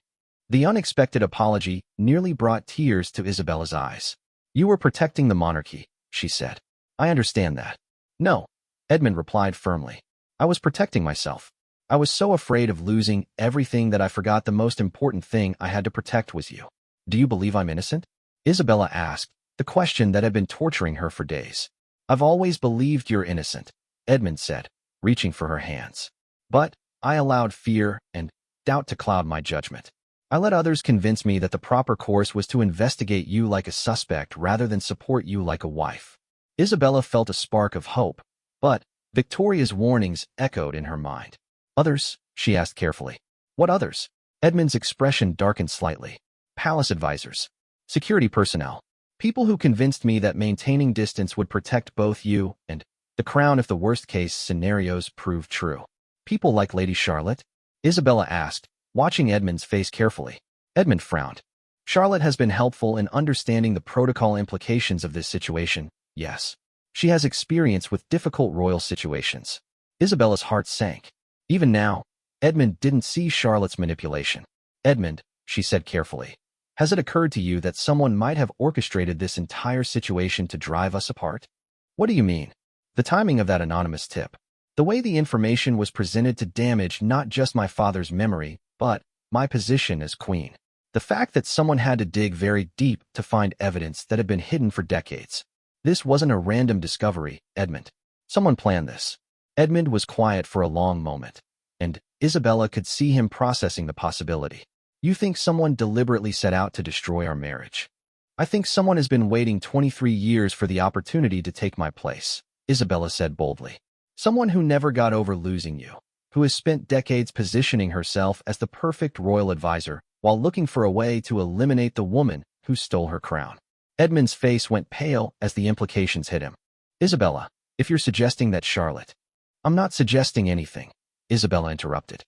S1: The unexpected apology nearly brought tears to Isabella's eyes. "You were protecting the monarchy," she said. "I understand that." "No," Edmund replied firmly. "I was protecting myself. I was so afraid of losing everything that I forgot the most important thing I had to protect was you." "Do you believe I'm innocent?" Isabella asked, the question that had been torturing her for days. "I've always believed you're innocent," Edmund said, reaching for her hands. "But I allowed fear and doubt to cloud my judgment. I let others convince me that the proper course was to investigate you like a suspect rather than support you like a wife." Isabella felt a spark of hope, but Victoria's warnings echoed in her mind. "Others?" she asked carefully. "What others?" Edmund's expression darkened slightly. "Palace advisors. Security personnel. People who convinced me that maintaining distance would protect both you and the crown if the worst-case scenarios proved true." "People like Lady Charlotte?" Isabella asked, watching Edmund's face carefully. Edmund frowned. "Charlotte has been helpful in understanding the protocol implications of this situation, yes. She has experience with difficult royal situations." Isabella's heart sank. Even now, Edmund didn't see Charlotte's manipulation. "Edmund," she said carefully, "has it occurred to you that someone might have orchestrated this entire situation to drive us apart?" "What do you mean?" "The timing of that anonymous tip. The way the information was presented to damage not just my father's memory, but my position as queen. The fact that someone had to dig very deep to find evidence that had been hidden for decades. This wasn't a random discovery, Edmund. Someone planned this." Edmund was quiet for a long moment, and Isabella could see him processing the possibility. "You think someone deliberately set out to destroy our marriage?" "I think someone has been waiting 23 years for the opportunity to take my place," Isabella said boldly. "Someone who never got over losing you, who has spent decades positioning herself as the perfect royal advisor while looking for a way to eliminate the woman who stole her crown." Edmund's face went pale as the implications hit him. "Isabella, if you're suggesting that Charlotte—" "I'm not suggesting anything," Isabella interrupted.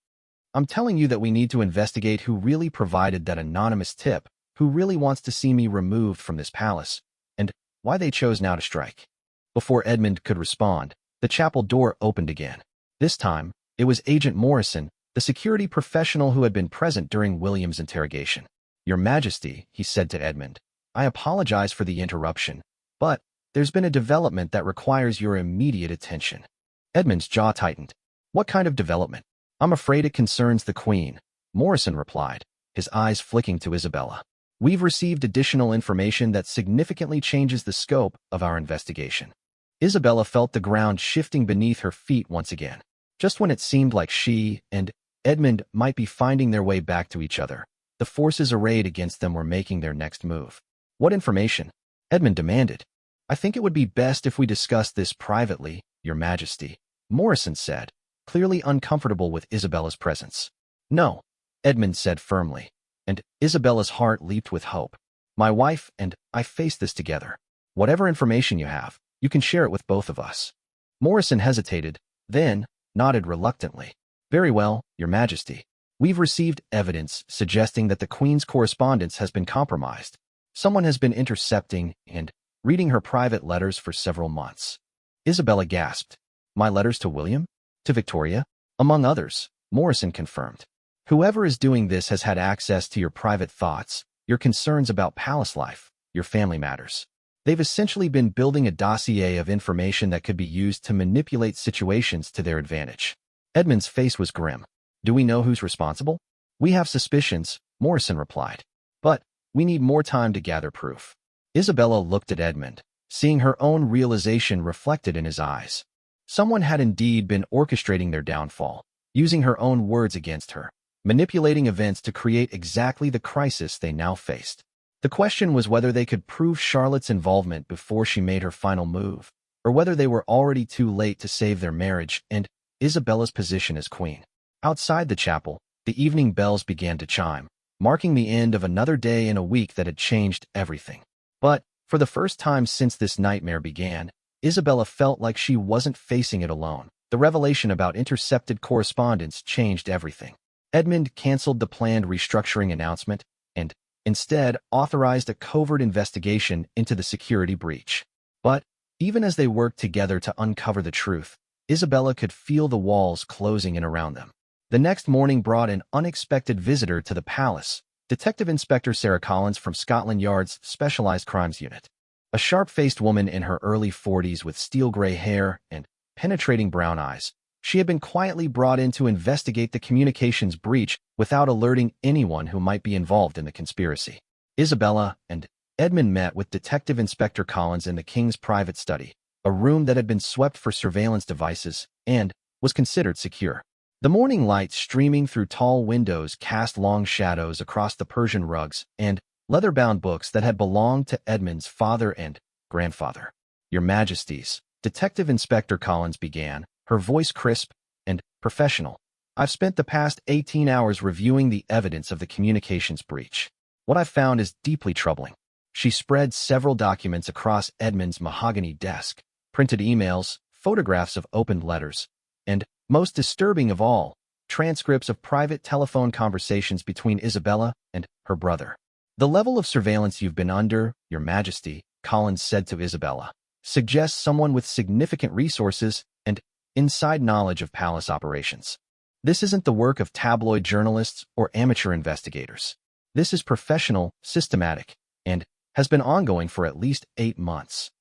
S1: "I'm telling you that we need to investigate who really provided that anonymous tip, who really wants to see me removed from this palace, and why they chose now to strike." Before Edmund could respond, the chapel door opened again. This time, it was Agent Morrison, the security professional who had been present during William's interrogation. "Your Majesty," he said to Edmund, "I apologize for the interruption, but there's been a development that requires your immediate attention." Edmund's jaw tightened. "What kind of development?" "I'm afraid it concerns the Queen," Morrison replied, his eyes flicking to Isabella. "We've received additional information that significantly changes the scope of our investigation." Isabella felt the ground shifting beneath her feet once again. Just when it seemed like she and Edmund might be finding their way back to each other, the forces arrayed against them were making their next move. "What information?" Edmund demanded. "I think it would be best if we discuss this privately, Your Majesty," Morrison said, clearly uncomfortable with Isabella's presence. "No," Edmund said firmly, and Isabella's heart leaped with hope. "My wife and I face this together. Whatever information you have, you can share it with both of us." Morrison hesitated, then nodded reluctantly. "Very well, Your Majesty. We've received evidence suggesting that the Queen's correspondence has been compromised. Someone has been intercepting and reading her private letters for several months." Isabella gasped. "My letters to William? To Victoria?" "Among others," Morrison confirmed. "Whoever is doing this has had access to your private thoughts, your concerns about palace life, your family matters. They've essentially been building a dossier of information that could be used to manipulate situations to their advantage." Edmund's face was grim. "Do we know who's responsible?" "We have suspicions," Morrison replied. "But we need more time to gather proof." Isabella looked at Edmund, seeing her own realization reflected in his eyes. Someone had indeed been orchestrating their downfall, using her own words against her, manipulating events to create exactly the crisis they now faced. The question was whether they could prove Charlotte's involvement before she made her final move, or whether they were already too late to save their marriage and Isabella's position as queen. Outside the chapel, the evening bells began to chime, marking the end of another day in a week that had changed everything. But, for the first time since this nightmare began, Isabella felt like she wasn't facing it alone. The revelation about intercepted correspondence changed everything. Edmund canceled the planned restructuring announcement and, instead, authorized a covert investigation into the security breach. But, even as they worked together to uncover the truth, Isabella could feel the walls closing in around them. The next morning brought an unexpected visitor to the palace, Detective Inspector Sarah Collins from Scotland Yard's Specialized Crimes Unit. A sharp-faced woman in her early 40s with steel-gray hair and penetrating brown eyes. She had been quietly brought in to investigate the communications breach without alerting anyone who might be involved in the conspiracy. Isabella and Edmund met with Detective Inspector Collins in the King's private study, a room that had been swept for surveillance devices and was considered secure. The morning light streaming through tall windows cast long shadows across the Persian rugs and leather-bound books that had belonged to Edmund's father and grandfather. "Your Majesties," Detective Inspector Collins began, her voice crisp and professional. "I've spent the past 18 hours reviewing the evidence of the communications breach. What I've found is deeply troubling." She spread several documents across Edmund's mahogany desk, printed emails, photographs of opened letters, and, most disturbing of all, transcripts of private telephone conversations between Isabella and her brother. "The level of surveillance you've been under, Your Majesty," Collins said to Isabella, "suggests someone with significant resources and inside knowledge of palace operations. This isn't the work of tabloid journalists or amateur investigators. This is professional, systematic, and has been ongoing for at least 8 months."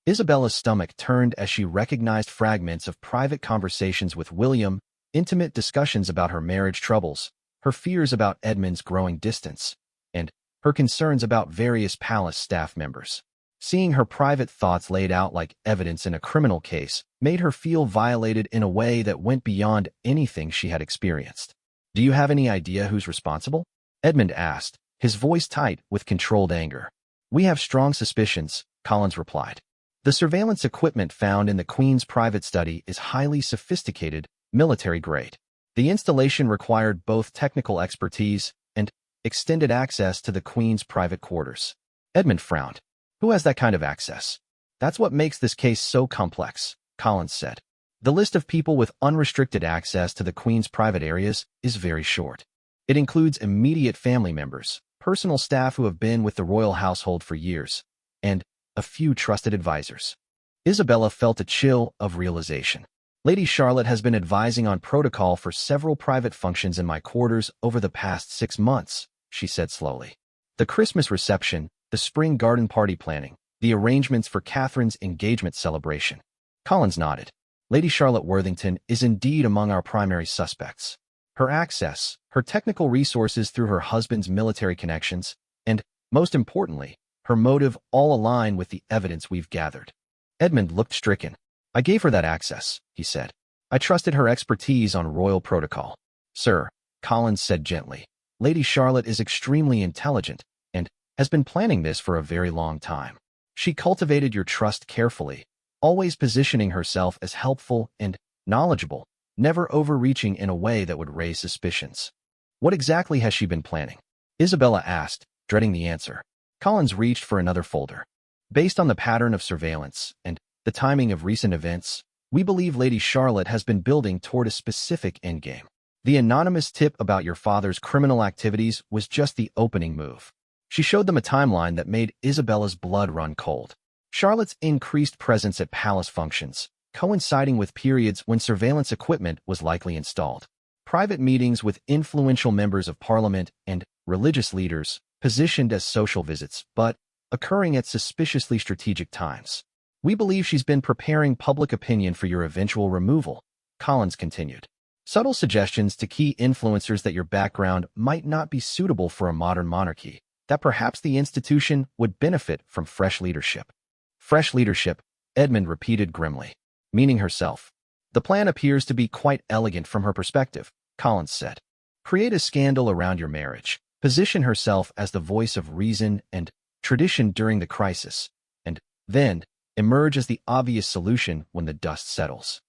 S1: Isabella's stomach turned as she recognized fragments of private conversations with William, intimate discussions about her marriage troubles, her fears about Edmund's growing distance, and her concerns about various palace staff members. Seeing her private thoughts laid out like evidence in a criminal case made her feel violated in a way that went beyond anything she had experienced. "Do you have any idea who's responsible?" Edmund asked, his voice tight with controlled anger. "We have strong suspicions," Collins replied. "The surveillance equipment found in the Queen's private study is highly sophisticated, military-grade. The installation required both technical expertise and extended access to the Queen's private quarters." Edmund frowned. "Who has that kind of access?" "That's what makes this case so complex," Collins said. "The list of people with unrestricted access to the Queen's private areas is very short. It includes immediate family members, personal staff who have been with the royal household for years, and a few trusted advisors." Isabella felt a chill of realization. "Lady Charlotte has been advising on protocol for several private functions in my quarters over the past 6 months, she said slowly. "The Christmas reception, the spring garden party planning, the arrangements for Catherine's engagement celebration." Collins nodded. "Lady Charlotte Worthington is indeed among our primary suspects. Her access, her technical resources through her husband's military connections, and, most importantly, her motive all align with the evidence we've gathered." Edmund looked stricken. "I gave her that access," he said. "I trusted her expertise on royal protocol." "Sir," Collins said gently, "Lady Charlotte is extremely intelligent and has been planning this for a very long time. She cultivated your trust carefully, always positioning herself as helpful and knowledgeable, never overreaching in a way that would raise suspicions." "What exactly has she been planning?" Isabella asked, dreading the answer. Collins reached for another folder. "Based on the pattern of surveillance and the timing of recent events, we believe Lady Charlotte has been building toward a specific endgame. The anonymous tip about your father's criminal activities was just the opening move." She showed them a timeline that made Isabella's blood run cold. Charlotte's increased presence at palace functions, coinciding with periods when surveillance equipment was likely installed. Private meetings with influential members of parliament and religious leaders, positioned as social visits, but occurring at suspiciously strategic times. "We believe she's been preparing public opinion for your eventual removal," Collins continued. "Subtle suggestions to key influencers that your background might not be suitable for a modern monarchy, that perhaps the institution would benefit from fresh leadership." "Fresh leadership," Edmund repeated grimly, meaning herself. "The plan appears to be quite elegant from her perspective," Collins said. "Create a scandal around your marriage, position herself as the voice of reason and tradition during the crisis, and then emerge as the obvious solution when the dust settles."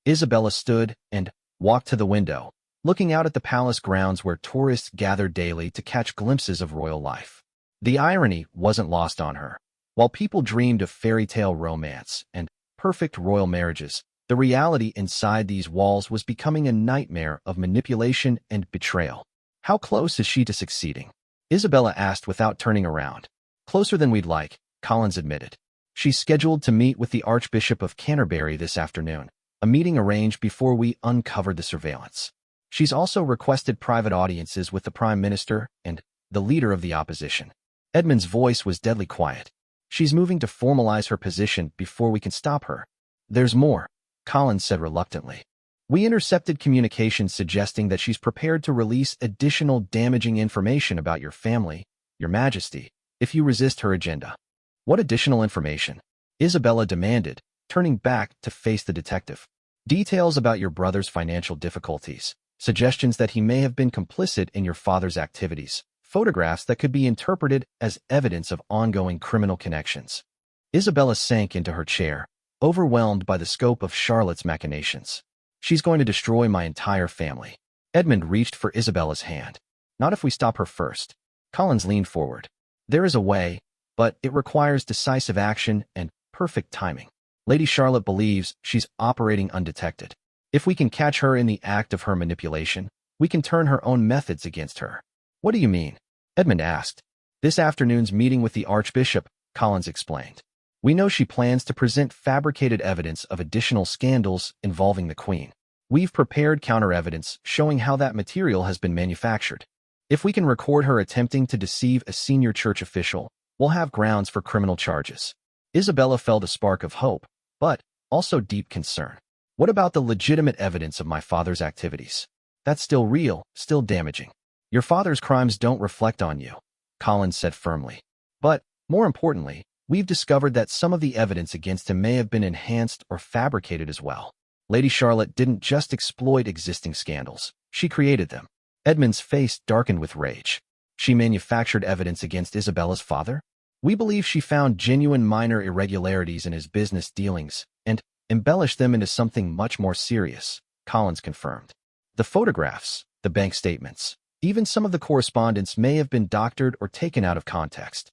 S1: Isabella stood and walked to the window, looking out at the palace grounds where tourists gathered daily to catch glimpses of royal life. The irony wasn't lost on her. While people dreamed of fairy tale romance and perfect royal marriages, the reality inside these walls was becoming a nightmare of manipulation and betrayal. "How close is she to succeeding?" Isabella asked without turning around. "Closer than we'd like," Collins admitted. "She's scheduled to meet with the Archbishop of Canterbury this afternoon, a meeting arranged before we uncovered the surveillance. She's also requested private audiences with the Prime Minister and the leader of the opposition. Edmund's voice was deadly quiet. She's moving to formalize her position before we can stop her. There's more, Collins said reluctantly. We intercepted communication suggesting that she's prepared to release additional damaging information about your family, Your Majesty, if you resist her agenda. What additional information? Isabella demanded, turning back to face the detective. Details about your brother's financial difficulties, suggestions that he may have been complicit in your father's activities, photographs that could be interpreted as evidence of ongoing criminal connections. Isabella sank into her chair, overwhelmed by the scope of Charlotte's machinations. She's going to destroy my entire family. Edmund reached for Isabella's hand. Not if we stop her first. Collins leaned forward. There is a way, but it requires decisive action and perfect timing. Lady Charlotte believes she's operating undetected. If we can catch her in the act of her manipulation, we can turn her own methods against her. What do you mean? Edmund asked. This afternoon's meeting with the Archbishop, Collins explained. We know she plans to present fabricated evidence of additional scandals involving the Queen. We've prepared counter-evidence showing how that material has been manufactured. If we can record her attempting to deceive a senior church official, we'll have grounds for criminal charges. Isabella felt a spark of hope, but also deep concern. What about the legitimate evidence of my father's activities? That's still real, still damaging. Your father's crimes don't reflect on you, Collins said firmly. But, more importantly, we've discovered that some of the evidence against him may have been enhanced or fabricated as well. Lady Charlotte didn't just exploit existing scandals, she created them. Edmund's face darkened with rage. She manufactured evidence against Isabella's father? We believe she found genuine minor irregularities in his business dealings and embellished them into something much more serious, Collins confirmed. The photographs, the bank statements, even some of the correspondence may have been doctored or taken out of context.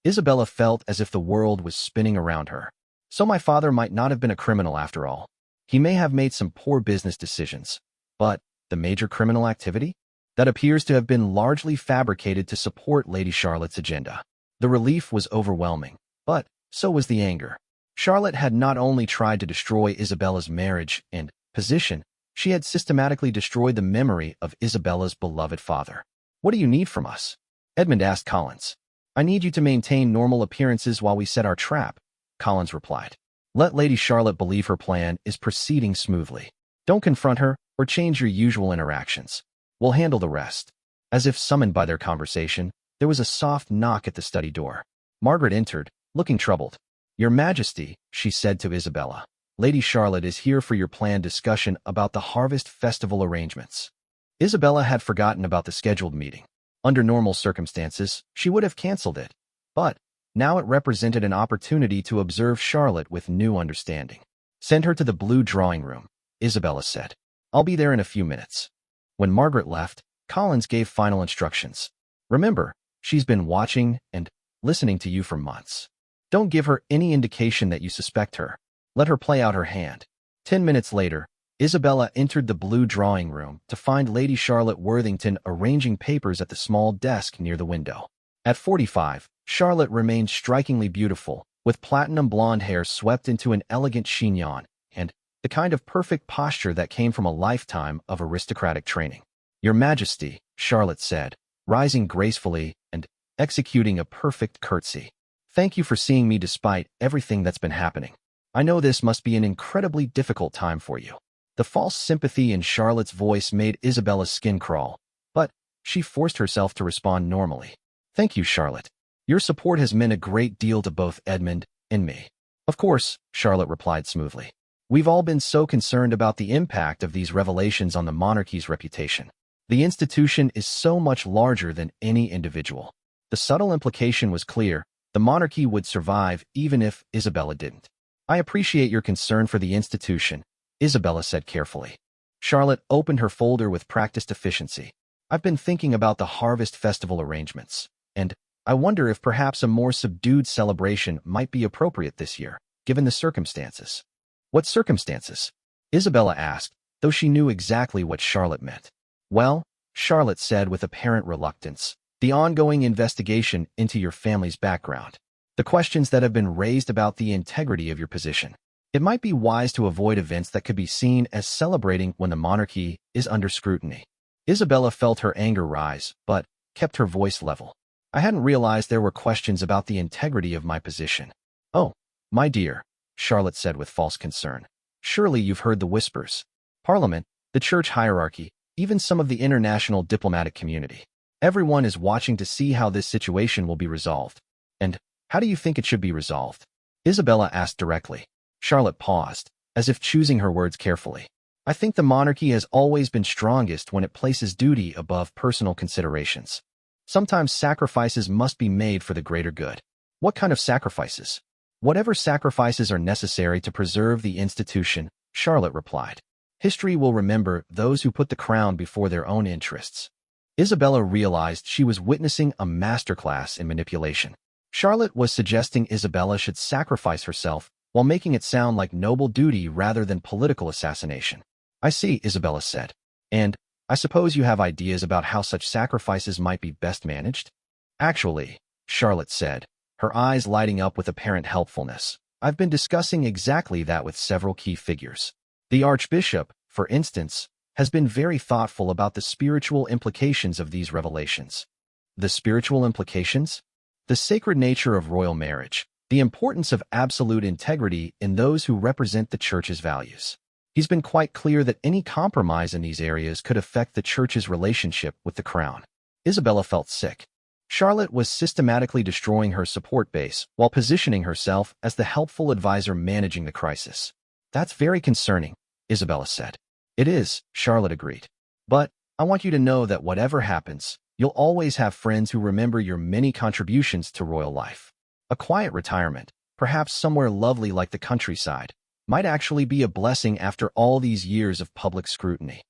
S1: Isabella felt as if the world was spinning around her. So my father might not have been a criminal after all. He may have made some poor business decisions, but the major criminal activity? That appears to have been largely fabricated to support Lady Charlotte's agenda. The relief was overwhelming, but so was the anger. Charlotte had not only tried to destroy Isabella's marriage and position, she had systematically destroyed the memory of Isabella's beloved father. What do you need from us? Edmund asked Collins. I need you to maintain normal appearances while we set our trap, Collins replied. Let Lady Charlotte believe her plan is proceeding smoothly. Don't confront her or change your usual interactions. We'll handle the rest. As if summoned by their conversation, there was a soft knock at the study door. Margaret entered, looking troubled. Your Majesty, she said to Isabella, Lady Charlotte is here for your planned discussion about the Harvest Festival arrangements. Isabella had forgotten about the scheduled meeting. Under normal circumstances, she would have canceled it, but now it represented an opportunity to observe Charlotte with new understanding. Send her to the blue drawing room, Isabella said. I'll be there in a few minutes. When Margaret left, Collins gave final instructions. Remember, she's been watching and listening to you for months. Don't give her any indication that you suspect her. Let her play out her hand. 10 minutes later, Isabella entered the blue drawing room to find Lady Charlotte Worthington arranging papers at the small desk near the window. At 45, Charlotte remained strikingly beautiful, with platinum blonde hair swept into an elegant chignon, and the kind of perfect posture that came from a lifetime of aristocratic training. Your Majesty, Charlotte said, rising gracefully and executing a perfect curtsy. Thank you for seeing me despite everything that's been happening. I know this must be an incredibly difficult time for you. The false sympathy in Charlotte's voice made Isabella's skin crawl, but she forced herself to respond normally. Thank you, Charlotte. Your support has meant a great deal to both Edmund and me. Of course, Charlotte replied smoothly. We've all been so concerned about the impact of these revelations on the monarchy's reputation. The institution is so much larger than any individual. The subtle implication was clear. The monarchy would survive even if Isabella didn't. I appreciate your concern for the institution, Isabella said carefully. Charlotte opened her folder with practiced efficiency. I've been thinking about the Harvest Festival arrangements, and I wonder if perhaps a more subdued celebration might be appropriate this year, given the circumstances. What circumstances? Isabella asked, though she knew exactly what Charlotte meant. Well, Charlotte said with apparent reluctance, the ongoing investigation into your family's background. The questions that have been raised about the integrity of your position. It might be wise to avoid events that could be seen as celebrating when the monarchy is under scrutiny. Isabella felt her anger rise, but kept her voice level. I hadn't realized there were questions about the integrity of my position. Oh, my dear, Charlotte said with false concern. Surely you've heard the whispers. Parliament, the church hierarchy, even some of the international diplomatic community. Everyone is watching to see how this situation will be resolved. And how do you think it should be resolved? Isabella asked directly. Charlotte paused, as if choosing her words carefully. I think the monarchy has always been strongest when it places duty above personal considerations. Sometimes sacrifices must be made for the greater good. What kind of sacrifices? Whatever sacrifices are necessary to preserve the institution, Charlotte replied. History will remember those who put the crown before their own interests. Isabella realized she was witnessing a masterclass in manipulation. Charlotte was suggesting Isabella should sacrifice herself while making it sound like noble duty rather than political assassination. I see, Isabella said. And I suppose you have ideas about how such sacrifices might be best managed? Actually, Charlotte said, her eyes lighting up with apparent helpfulness, I've been discussing exactly that with several key figures. The Archbishop, for instance, has been very thoughtful about the spiritual implications of these revelations. The spiritual implications? The sacred nature of royal marriage, the importance of absolute integrity in those who represent the Church's values. He's been quite clear that any compromise in these areas could affect the Church's relationship with the crown. Isabella felt sick. Charlotte was systematically destroying her support base while positioning herself as the helpful advisor managing the crisis. That's very concerning, Isabella said. It is, Charlotte agreed. But I want you to know that whatever happens, you'll always have friends who remember your many contributions to royal life. A quiet retirement, perhaps somewhere lovely like the countryside, might actually be a blessing after all these years of public scrutiny.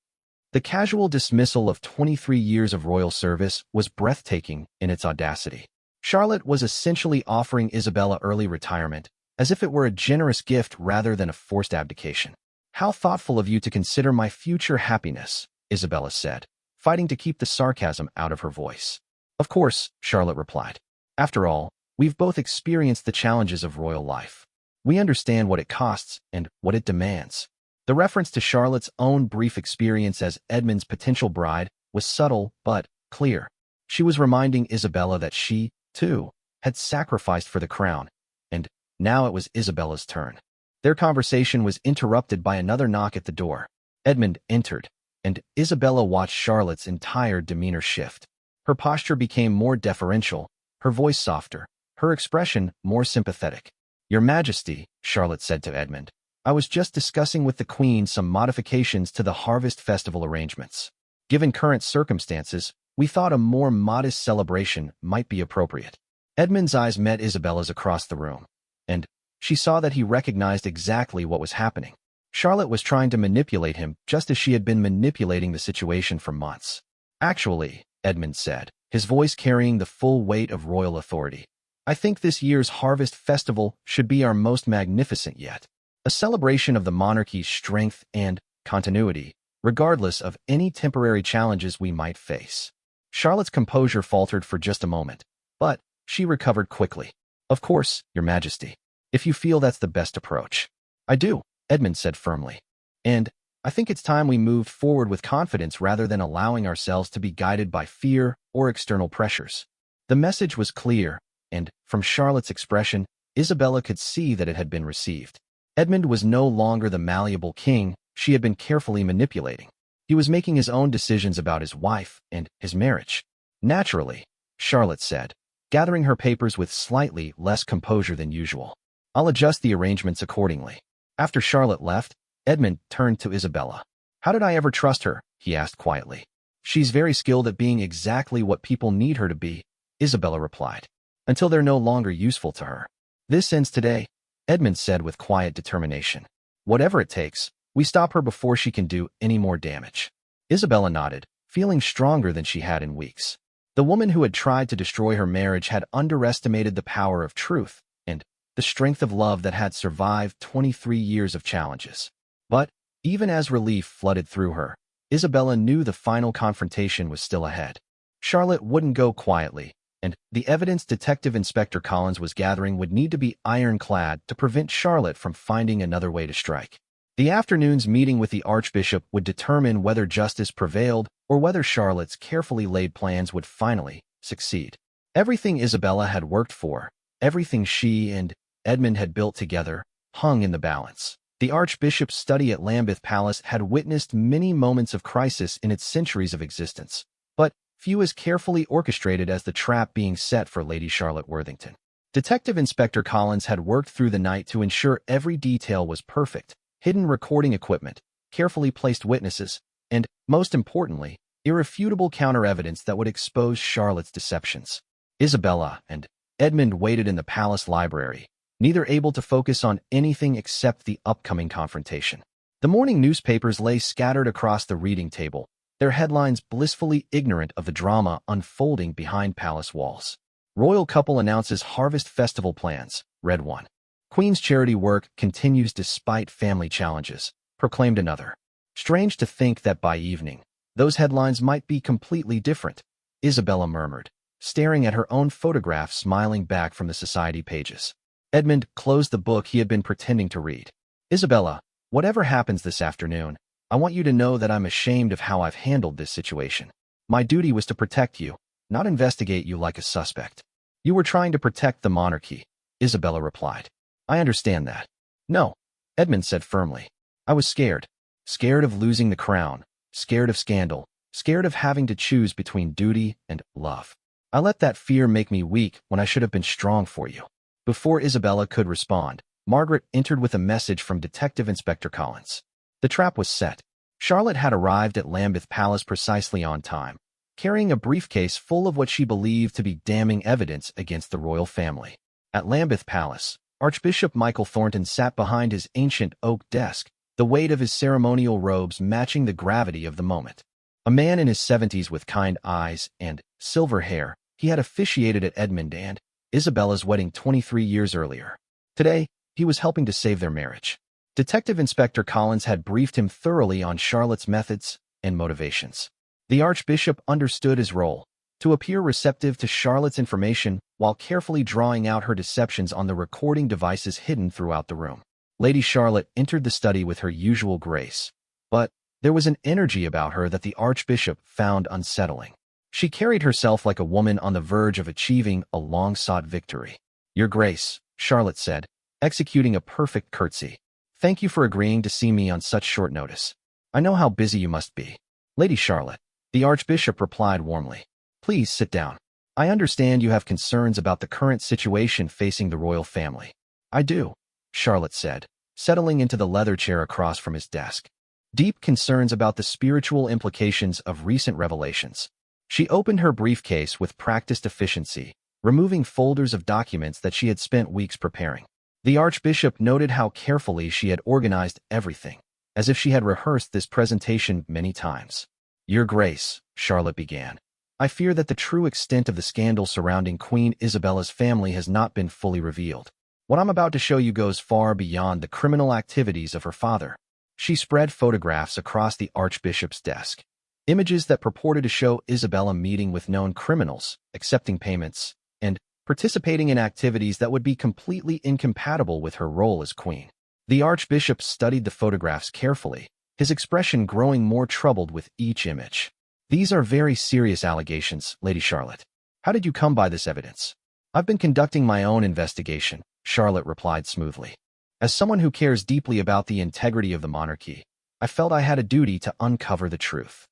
S1: The casual dismissal of 23 years of royal service was breathtaking in its audacity. Charlotte was essentially offering Isabella early retirement, as if it were a generous gift rather than a forced abdication. How thoughtful of you to consider my future happiness, Isabella said, fighting to keep the sarcasm out of her voice. Of course, Charlotte replied. After all, we've both experienced the challenges of royal life. We understand what it costs and what it demands. The reference to Charlotte's own brief experience as Edmund's potential bride was subtle but clear. She was reminding Isabella that she, too, had sacrificed for the crown, and now it was Isabella's turn. Their conversation was interrupted by another knock at the door. Edmund entered, and Isabella watched Charlotte's entire demeanor shift. Her posture became more deferential, her voice softer, her expression more sympathetic. Your Majesty, Charlotte said to Edmund, I was just discussing with the Queen some modifications to the Harvest Festival arrangements. Given current circumstances, we thought a more modest celebration might be appropriate. Edmund's eyes met Isabella's across the room, and she saw that he recognized exactly what was happening. Charlotte was trying to manipulate him just as she had been manipulating the situation for months. Actually, Edmund said, his voice carrying the full weight of royal authority, I think this year's Harvest Festival should be our most magnificent yet. A celebration of the monarchy's strength and continuity, regardless of any temporary challenges we might face. Charlotte's composure faltered for just a moment, but she recovered quickly. Of course, Your Majesty, if you feel that's the best approach. I do, Edmund said firmly. And I think it's time we moved forward with confidence rather than allowing ourselves to be guided by fear or external pressures. The message was clear, and from Charlotte's expression, Isabella could see that it had been received. Edmund was no longer the malleable king she had been carefully manipulating. He was making his own decisions about his wife and his marriage. Naturally, Charlotte said, gathering her papers with slightly less composure than usual. I'll adjust the arrangements accordingly. After Charlotte left, Edmund turned to Isabella. How did I ever trust her? He asked quietly. She's very skilled at being exactly what people need her to be, Isabella replied, until they're no longer useful to her. This ends today, Edmund said with quiet determination. Whatever it takes, we stop her before she can do any more damage. Isabella nodded, feeling stronger than she had in weeks. The woman who had tried to destroy her marriage had underestimated the power of truth and the strength of love that had survived 23 years of challenges. But even as relief flooded through her, Isabella knew the final confrontation was still ahead. Charlotte wouldn't go quietly, and the evidence Detective Inspector Collins was gathering would need to be ironclad to prevent Charlotte from finding another way to strike. The afternoon's meeting with the Archbishop would determine whether justice prevailed or whether Charlotte's carefully laid plans would finally succeed. Everything Isabella had worked for, everything she and Edmund had built together, hung in the balance. The Archbishop's study at Lambeth Palace had witnessed many moments of crisis in its centuries of existence, but few as carefully orchestrated as the trap being set for Lady Charlotte Worthington. Detective Inspector Collins had worked through the night to ensure every detail was perfect: hidden recording equipment, carefully placed witnesses, and, most importantly, irrefutable counter-evidence that would expose Charlotte's deceptions. Isabella and Edmund waited in the palace library, neither able to focus on anything except the upcoming confrontation. The morning newspapers lay scattered across the reading table, their headlines blissfully ignorant of the drama unfolding behind palace walls. Royal couple announces harvest festival plans, read one. Queen's charity work continues despite family challenges, proclaimed another. Strange to think that by evening, those headlines might be completely different, Isabella murmured, staring at her own photograph smiling back from the society pages. Edmund closed the book he had been pretending to read. Isabella, whatever happens this afternoon, I want you to know that I'm ashamed of how I've handled this situation. My duty was to protect you, not investigate you like a suspect. You were trying to protect the monarchy, Isabella replied. I understand that. No, Edmund said firmly. I was scared. Scared of losing the crown, scared of scandal, scared of having to choose between duty and love. I let that fear make me weak when I should have been strong for you. Before Isabella could respond, Margaret entered with a message from Detective Inspector Collins. The trap was set. Charlotte had arrived at Lambeth Palace precisely on time, carrying a briefcase full of what she believed to be damning evidence against the royal family. At Lambeth Palace, Archbishop Michael Thornton sat behind his ancient oak desk, the weight of his ceremonial robes matching the gravity of the moment. A man in his 70s with kind eyes and silver hair, he had officiated at Edmund and Isabella's wedding 23 years earlier. Today, he was helping to save their marriage. Detective Inspector Collins had briefed him thoroughly on Charlotte's methods and motivations. The Archbishop understood his role, to appear receptive to Charlotte's information while carefully drawing out her deceptions on the recording devices hidden throughout the room. Lady Charlotte entered the study with her usual grace, but there was an energy about her that the Archbishop found unsettling. She carried herself like a woman on the verge of achieving a long-sought victory. Your Grace, Charlotte said, executing a perfect curtsy. Thank you for agreeing to see me on such short notice. I know how busy you must be. Lady Charlotte, the Archbishop replied warmly. Please sit down. I understand you have concerns about the current situation facing the royal family. I do, Charlotte said, settling into the leather chair across from his desk. Deep concerns about the spiritual implications of recent revelations. She opened her briefcase with practiced efficiency, removing folders of documents that she had spent weeks preparing. The Archbishop noted how carefully she had organized everything, as if she had rehearsed this presentation many times. Your Grace, Charlotte began, I fear that the true extent of the scandal surrounding Queen Isabella's family has not been fully revealed. What I'm about to show you goes far beyond the criminal activities of her father. She spread photographs across the Archbishop's desk. Images that purported to show Isabella meeting with known criminals, accepting payments, and participating in activities that would be completely incompatible with her role as queen. The Archbishop studied the photographs carefully, his expression growing more troubled with each image. These are very serious allegations, Lady Charlotte. How did you come by this evidence? I've been conducting my own investigation, Charlotte replied smoothly. As someone who cares deeply about the integrity of the monarchy, I felt I had a duty to uncover the truth.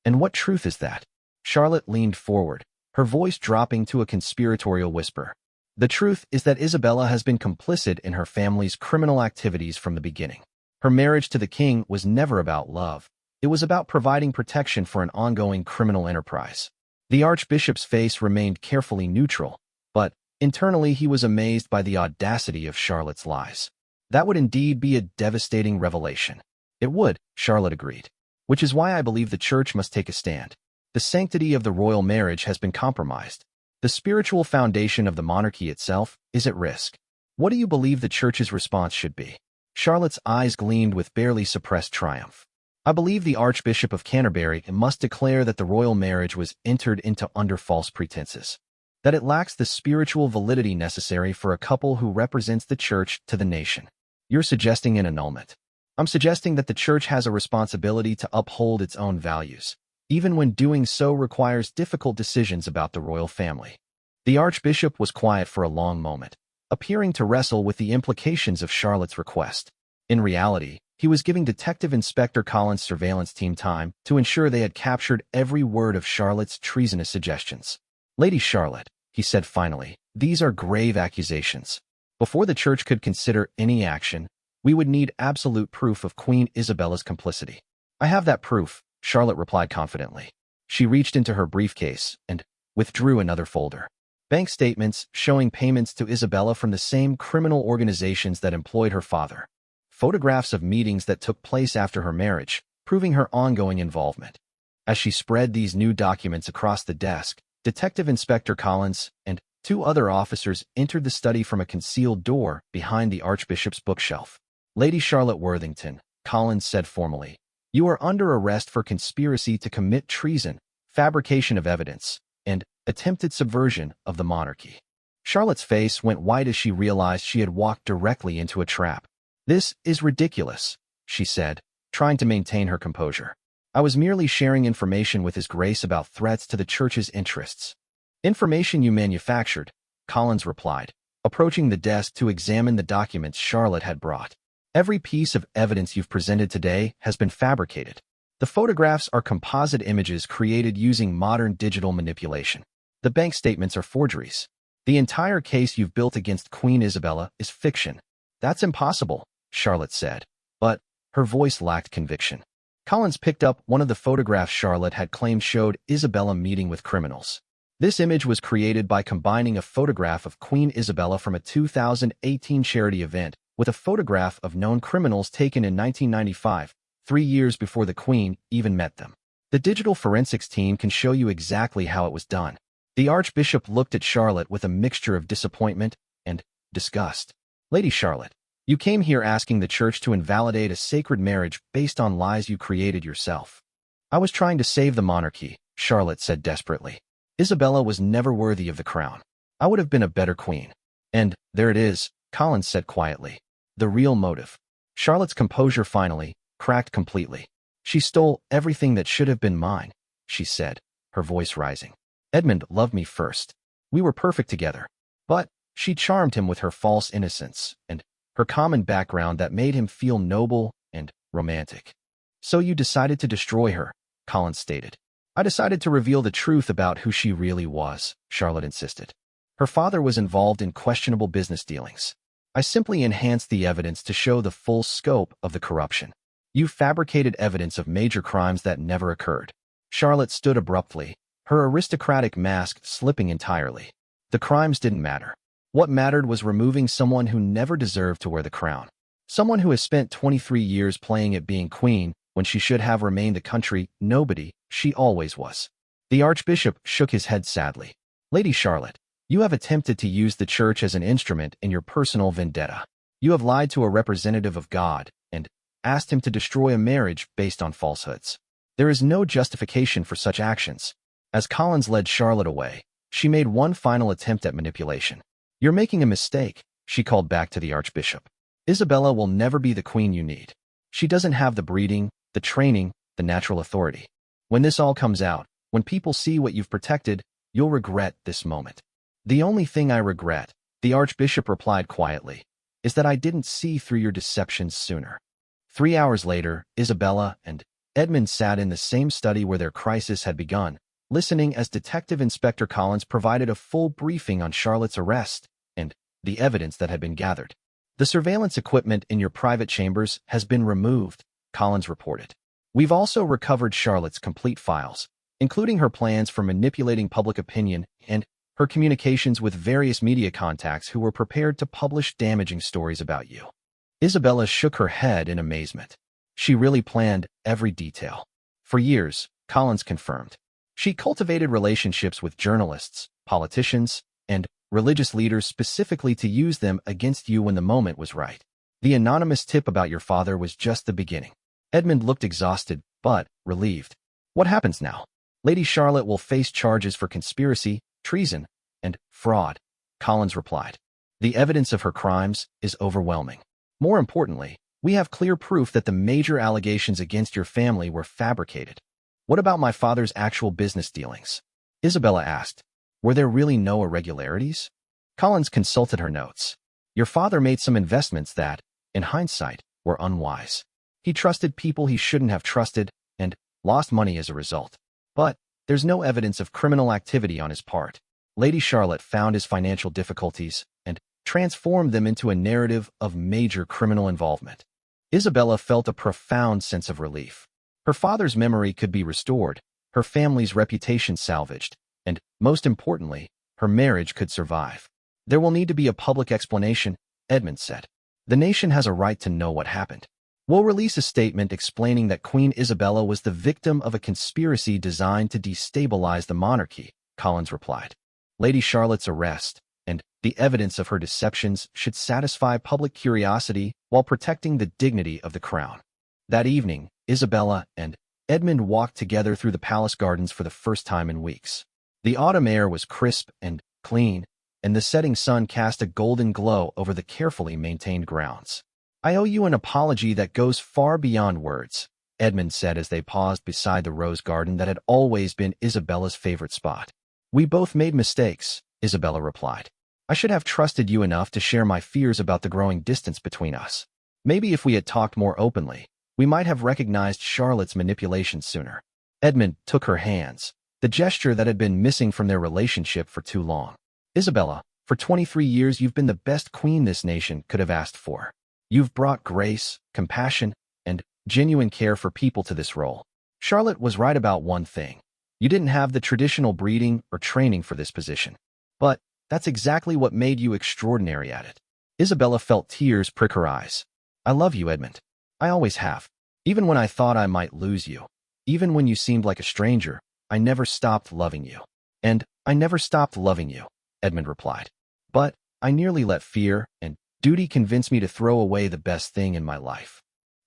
S1: And what truth is that? Charlotte leaned forward, her voice dropping to a conspiratorial whisper. The truth is that Isabella has been complicit in her family's criminal activities from the beginning. Her marriage to the king was never about love. It was about providing protection for an ongoing criminal enterprise. The Archbishop's face remained carefully neutral, but internally he was amazed by the audacity of Charlotte's lies. That would indeed be a devastating revelation. It would, Charlotte agreed. Which is why I believe the Church must take a stand. The sanctity of the royal marriage has been compromised. The spiritual foundation of the monarchy itself is at risk. What do you believe the Church's response should be? Charlotte's eyes gleamed with barely suppressed triumph. I believe the Archbishop of Canterbury must declare that the royal marriage was entered into under false pretenses, that it lacks the spiritual validity necessary for a couple who represents the Church to the nation. You're suggesting an annulment. I'm suggesting that the church has a responsibility to uphold its own values, even when doing so requires difficult decisions about the royal family. The archbishop was quiet for a long moment, appearing to wrestle with the implications of Charlotte's request. In reality, he was giving Detective Inspector Collins' surveillance team time to ensure they had captured every word of Charlotte's treasonous suggestions. "Lady Charlotte," he said finally, "these are grave accusations. Before the church could consider any action, we would need absolute proof of Queen Isabella's complicity." "I have that proof," Charlotte replied confidently. She reached into her briefcase and withdrew another folder. Bank statements showing payments to Isabella from the same criminal organizations that employed her father. Photographs of meetings that took place after her marriage, proving her ongoing involvement. As she spread these new documents across the desk, Detective Inspector Collins and 2 other officers entered the study from a concealed door behind the Archbishop's bookshelf. "Lady Charlotte Worthington," Collins said formally, "you are under arrest for conspiracy to commit treason, fabrication of evidence, and attempted subversion of the monarchy." Charlotte's face went white as she realized she had walked directly into a trap. "This is ridiculous," she said, trying to maintain her composure. "I was merely sharing information with His Grace about threats to the church's interests." "Information you manufactured," Collins replied, approaching the desk to examine the documents Charlotte had brought. "Every piece of evidence you've presented today has been fabricated. The photographs are composite images created using modern digital manipulation. The bank statements are forgeries. The entire case you've built against Queen Isabella is fiction." "That's impossible," Charlotte said, but her voice lacked conviction. Collins picked up one of the photographs Charlotte had claimed showed Isabella meeting with criminals. This image was created by combining a photograph of Queen Isabella from a 2018 charity event with a photograph of known criminals taken in 1995, 3 years before the Queen even met them. "The digital forensics team can show you exactly how it was done." The Archbishop looked at Charlotte with a mixture of disappointment and disgust. "Lady Charlotte, you came here asking the church to invalidate a sacred marriage based on lies you created yourself." "I was trying to save the monarchy," Charlotte said desperately. "Isabella was never worthy of the crown. I would have been a better queen." "And there it is," Collins said quietly. "The real motive." Charlotte's composure finally cracked completely. "She stole everything that should have been mine," she said, her voice rising. "Edmund loved me first. We were perfect together. But she charmed him with her false innocence and her common background that made him feel noble and romantic. So you decided to destroy her," Collins stated. "I decided to reveal the truth about who she really was," Charlotte insisted. "Her father was involved in questionable business dealings. I simply enhanced the evidence to show the full scope of the corruption. You fabricated evidence of major crimes that never occurred." Charlotte stood abruptly, her aristocratic mask slipping entirely. The crimes didn't matter. What mattered was removing someone who never deserved to wear the crown. Someone who has spent 23 years playing at being queen when she should have remained the country nobody she always was. The Archbishop shook his head sadly. "Lady Charlotte, you have attempted to use the church as an instrument in your personal vendetta. You have lied to a representative of God and asked him to destroy a marriage based on falsehoods. There is no justification for such actions." As Collins led Charlotte away, she made one final attempt at manipulation. "You're making a mistake," she called back to the Archbishop. "Isabella will never be the queen you need. She doesn't have the breeding, the training, the natural authority. When this all comes out, when people see what you've protected, you'll regret this moment." "The only thing I regret," the Archbishop replied quietly, "is that I didn't see through your deceptions sooner." 3 hours later, Isabella and Edmund sat in the same study where their crisis had begun, listening as Detective Inspector Collins provided a full briefing on Charlotte's arrest and the evidence that had been gathered. "The surveillance equipment in your private chambers has been removed," Collins reported. "We've also recovered Charlotte's complete files, including her plans for manipulating public opinion and her communications with various media contacts who were prepared to publish damaging stories about you." Isabella shook her head in amazement. She really planned every detail. For years, Collins confirmed. She cultivated relationships with journalists, politicians, and religious leaders specifically to use them against you when the moment was right. The anonymous tip about your father was just the beginning. Edmund looked exhausted, but relieved. "What happens now?" "Lady Charlotte will face charges for conspiracy, treason, and fraud," Collins replied. "The evidence of her crimes is overwhelming. More importantly, We have clear proof that the major allegations against your family were fabricated. What about my father's actual business dealings? Isabella asked. Were there really no irregularities? Collins consulted her notes. Your father made some investments that, in hindsight, were unwise. He trusted people he shouldn't have trusted and lost money as a result. But there's no evidence of criminal activity on his part. Lady Charlotte found his financial difficulties and transformed them into a narrative of major criminal involvement. Isabella felt a profound sense of relief. Her father's memory could be restored, her family's reputation salvaged, and, most importantly, her marriage could survive. There will need to be a public explanation, Edmund said. The nation has a right to know what happened. We'll release a statement explaining that Queen Isabella was the victim of a conspiracy designed to destabilize the monarchy, Collins replied. Lady Charlotte's arrest and the evidence of her deceptions should satisfy public curiosity while protecting the dignity of the crown. That evening, Isabella and Edmund walked together through the palace gardens for the first time in weeks. The autumn air was crisp and clean, and the setting sun cast a golden glow over the carefully maintained grounds. I owe you an apology that goes far beyond words, Edmund said as they paused beside the rose garden that had always been Isabella's favorite spot. We both made mistakes, Isabella replied. I should have trusted you enough to share my fears about the growing distance between us. Maybe if we had talked more openly, we might have recognized Charlotte's manipulations sooner. Edmund took her hands, the gesture that had been missing from their relationship for too long. Isabella, for 23 years you've been the best queen this nation could have asked for. You've brought grace, compassion, and genuine care for people to this role. Charlotte was right about one thing. You didn't have the traditional breeding or training for this position. But that's exactly what made you extraordinary at it. Isabella felt tears prick her eyes. I love you, Edmund. I always have. Even when I thought I might lose you. Even when you seemed like a stranger, I never stopped loving you. And I never stopped loving you, Edmund replied. But I nearly let fear and duty convince me to throw away the best thing in my life.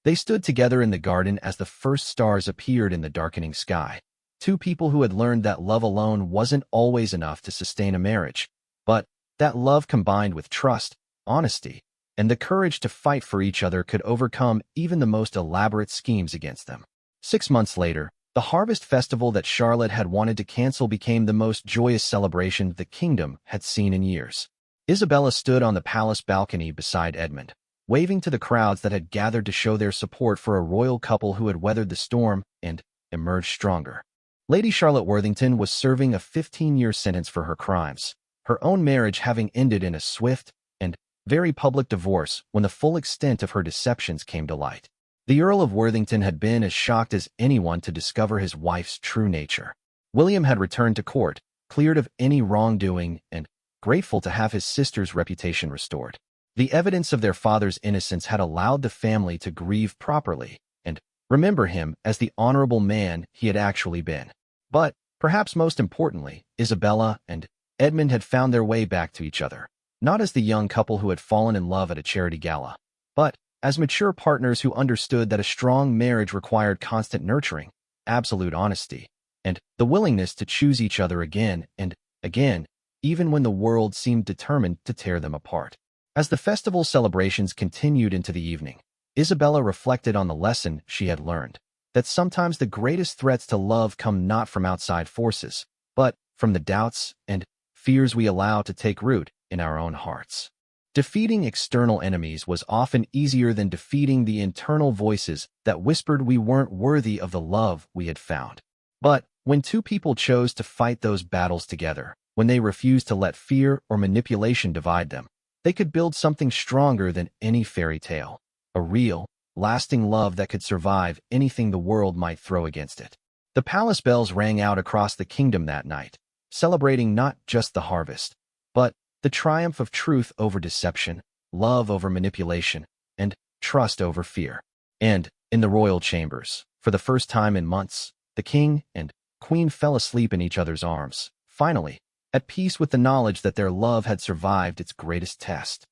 S1: They stood together in the garden as the first stars appeared in the darkening sky. Two people who had learned that love alone wasn't always enough to sustain a marriage, but that love combined with trust, honesty, and the courage to fight for each other could overcome even the most elaborate schemes against them. 6 months later, the harvest festival that Charlotte had wanted to cancel became the most joyous celebration the kingdom had seen in years. Isabella stood on the palace balcony beside Edmund, waving to the crowds that had gathered to show their support for a royal couple who had weathered the storm and emerged stronger. Lady Charlotte Worthington was serving a 15-year sentence for her crimes, her own marriage having ended in a swift and very public divorce when the full extent of her deceptions came to light. The Earl of Worthington had been as shocked as anyone to discover his wife's true nature. William had returned to court, cleared of any wrongdoing and grateful to have his sister's reputation restored. The evidence of their father's innocence had allowed the family to grieve properly and remember him as the honorable man he had actually been. But, perhaps most importantly, Isabella and Edmund had found their way back to each other, not as the young couple who had fallen in love at a charity gala, but as mature partners who understood that a strong marriage required constant nurturing, absolute honesty, and the willingness to choose each other again and again, even when the world seemed determined to tear them apart. As the festival celebrations continued into the evening, Isabella reflected on the lesson she had learned, that sometimes the greatest threats to love come not from outside forces, but from the doubts and fears we allow to take root in our own hearts. Defeating external enemies was often easier than defeating the internal voices that whispered we weren't worthy of the love we had found. But when two people chose to fight those battles together, when they refused to let fear or manipulation divide them, they could build something stronger than any fairy tale, a real, lasting love that could survive anything the world might throw against it. The palace bells rang out across the kingdom that night, celebrating not just the harvest, but the triumph of truth over deception, love over manipulation, and trust over fear. And, in the royal chambers, for the first time in months, the king and queen fell asleep in each other's arms, finally, at peace with the knowledge that their love had survived its greatest test.